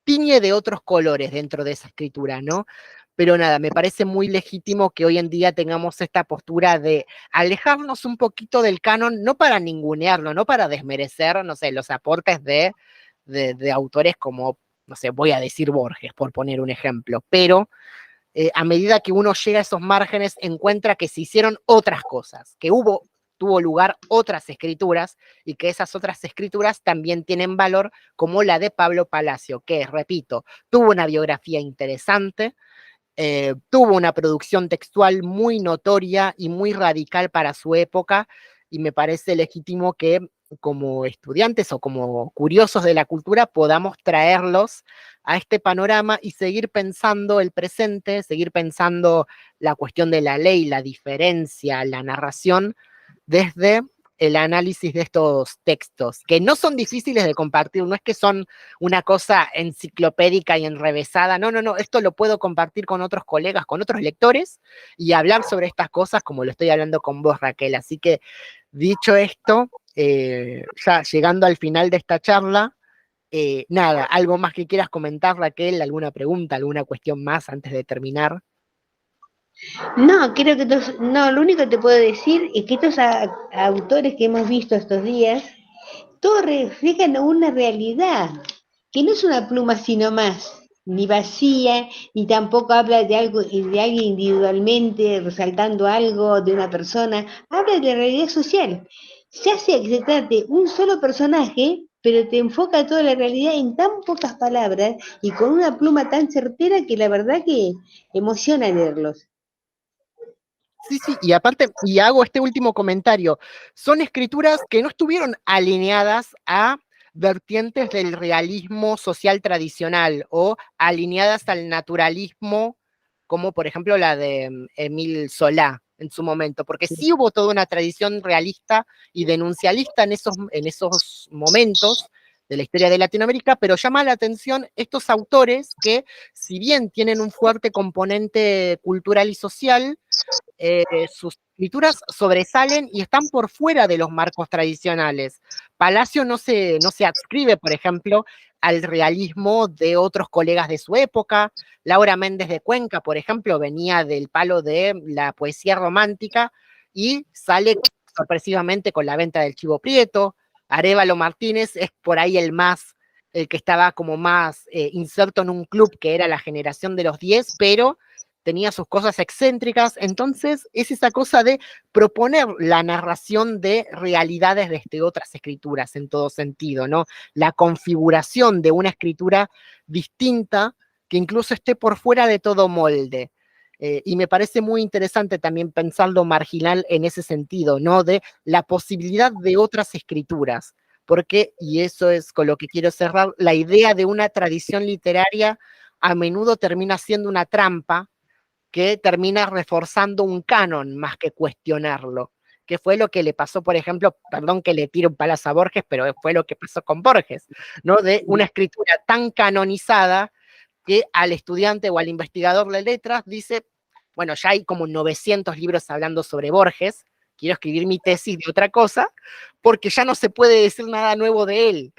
tiñe de otros colores dentro de esa escritura, ¿no? Pero nada, me parece muy legítimo que hoy en día tengamos esta postura de alejarnos un poquito del canon, no para ningunearlo, no para desmerecer, no sé, los aportes de autores como, no sé, voy a decir Borges, por poner un ejemplo, pero a medida que uno llega a esos márgenes, encuentra que se hicieron otras cosas, que tuvo lugar otras escrituras y que esas otras escrituras también tienen valor, como la de Pablo Palacio, que, repito, tuvo una biografía interesante, tuvo una producción textual muy notoria y muy radical para su época, y me parece legítimo que como estudiantes o como curiosos de la cultura podamos traerlos a este panorama y seguir pensando el presente, seguir pensando la cuestión de la ley, la diferencia, la narración, desde el análisis de estos textos, que no son difíciles de compartir, no es que son una cosa enciclopédica y enrevesada, no, no, no, esto lo puedo compartir con otros colegas, con otros lectores, y hablar sobre estas cosas como lo estoy hablando con vos, Raquel. Así que, dicho esto, ya llegando al final de esta charla, nada, ¿algo más que quieras comentar, Raquel? ¿Alguna pregunta, alguna cuestión más antes de terminar? No, creo que no, lo único que te puedo decir es que estos autores que hemos visto estos días, todos reflejan una realidad, que no es una pluma sino más, ni vacía, ni tampoco habla de algo, de alguien individualmente, resaltando algo de una persona, habla de la realidad social. Ya sea que se trate un solo personaje, pero te enfoca toda la realidad en tan pocas palabras y con una pluma tan certera que la verdad que emociona leerlos. Sí, sí, y aparte, y hago este último comentario, son escrituras que no estuvieron alineadas a vertientes del realismo social tradicional o alineadas al naturalismo, como por ejemplo la de Émile Zola en su momento, porque sí hubo toda una tradición realista y denuncialista en esos momentos de la historia de Latinoamérica, pero llama la atención estos autores que, si bien tienen un fuerte componente cultural y social, sus escrituras sobresalen y están por fuera de los marcos tradicionales. Palacio no se adscribe, por ejemplo, al realismo de otros colegas de su época. Laura Méndez de Cuenca, por ejemplo, venía del palo de la poesía romántica y sale sorpresivamente con la venta del Chivo Prieto. Arévalo Martínez es por ahí el que estaba como más inserto en un club que era la generación de los 10, pero tenía sus cosas excéntricas, entonces es esa cosa de proponer la narración de realidades desde otras escrituras en todo sentido, ¿no? La configuración de una escritura distinta que incluso esté por fuera de todo molde. Y me parece muy interesante también pensar lo marginal en ese sentido, ¿no? De la posibilidad de otras escrituras, porque, y eso es con lo que quiero cerrar, la idea de una tradición literaria a menudo termina siendo una trampa que termina reforzando un canon más que cuestionarlo, que fue lo que le pasó, por ejemplo, perdón que le tire un palazo a Borges, pero fue lo que pasó con Borges, ¿no? De una escritura tan canonizada que al estudiante o al investigador de letras dice, bueno, ya hay como 900 libros hablando sobre Borges, quiero escribir mi tesis de otra cosa, porque ya no se puede decir nada nuevo de él.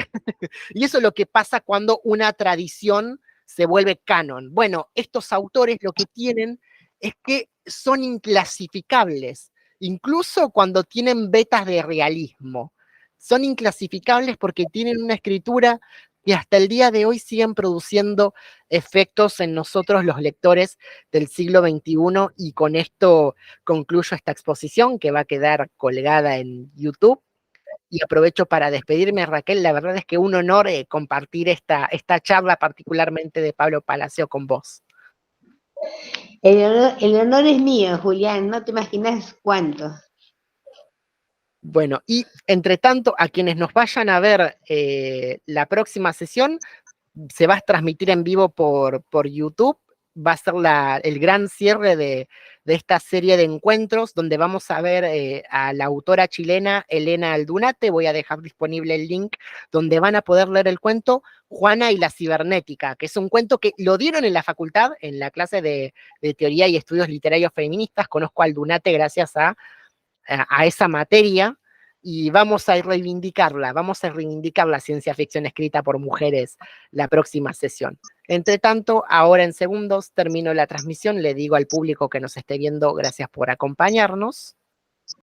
Y eso es lo que pasa cuando una tradición se vuelve canon. Bueno, estos autores lo que tienen es que son inclasificables, incluso cuando tienen vetas de realismo. Son inclasificables porque tienen una escritura que hasta el día de hoy siguen produciendo efectos en nosotros los lectores del siglo XXI, y con esto concluyo esta exposición que va a quedar colgada en YouTube. Y aprovecho para despedirme, Raquel. La verdad es que un honor compartir esta charla, particularmente de Pablo Palacio, con vos. El honor es mío, Julián, no te imaginas cuánto. Bueno, y entre tanto, a quienes nos vayan a ver la próxima sesión, se va a transmitir en vivo por YouTube. Va a ser el gran cierre de esta serie de encuentros, donde vamos a ver a la autora chilena Elena Aldunate. Voy a dejar disponible el link donde van a poder leer el cuento Juana y la cibernética, que es un cuento que lo dieron en la facultad, en la clase de teoría y estudios literarios feministas. Conozco a Aldunate gracias a esa materia, y vamos a reivindicar la ciencia ficción escrita por mujeres la próxima sesión. Entre tanto, ahora en segundos termino la transmisión, le digo al público que nos esté viendo, gracias por acompañarnos.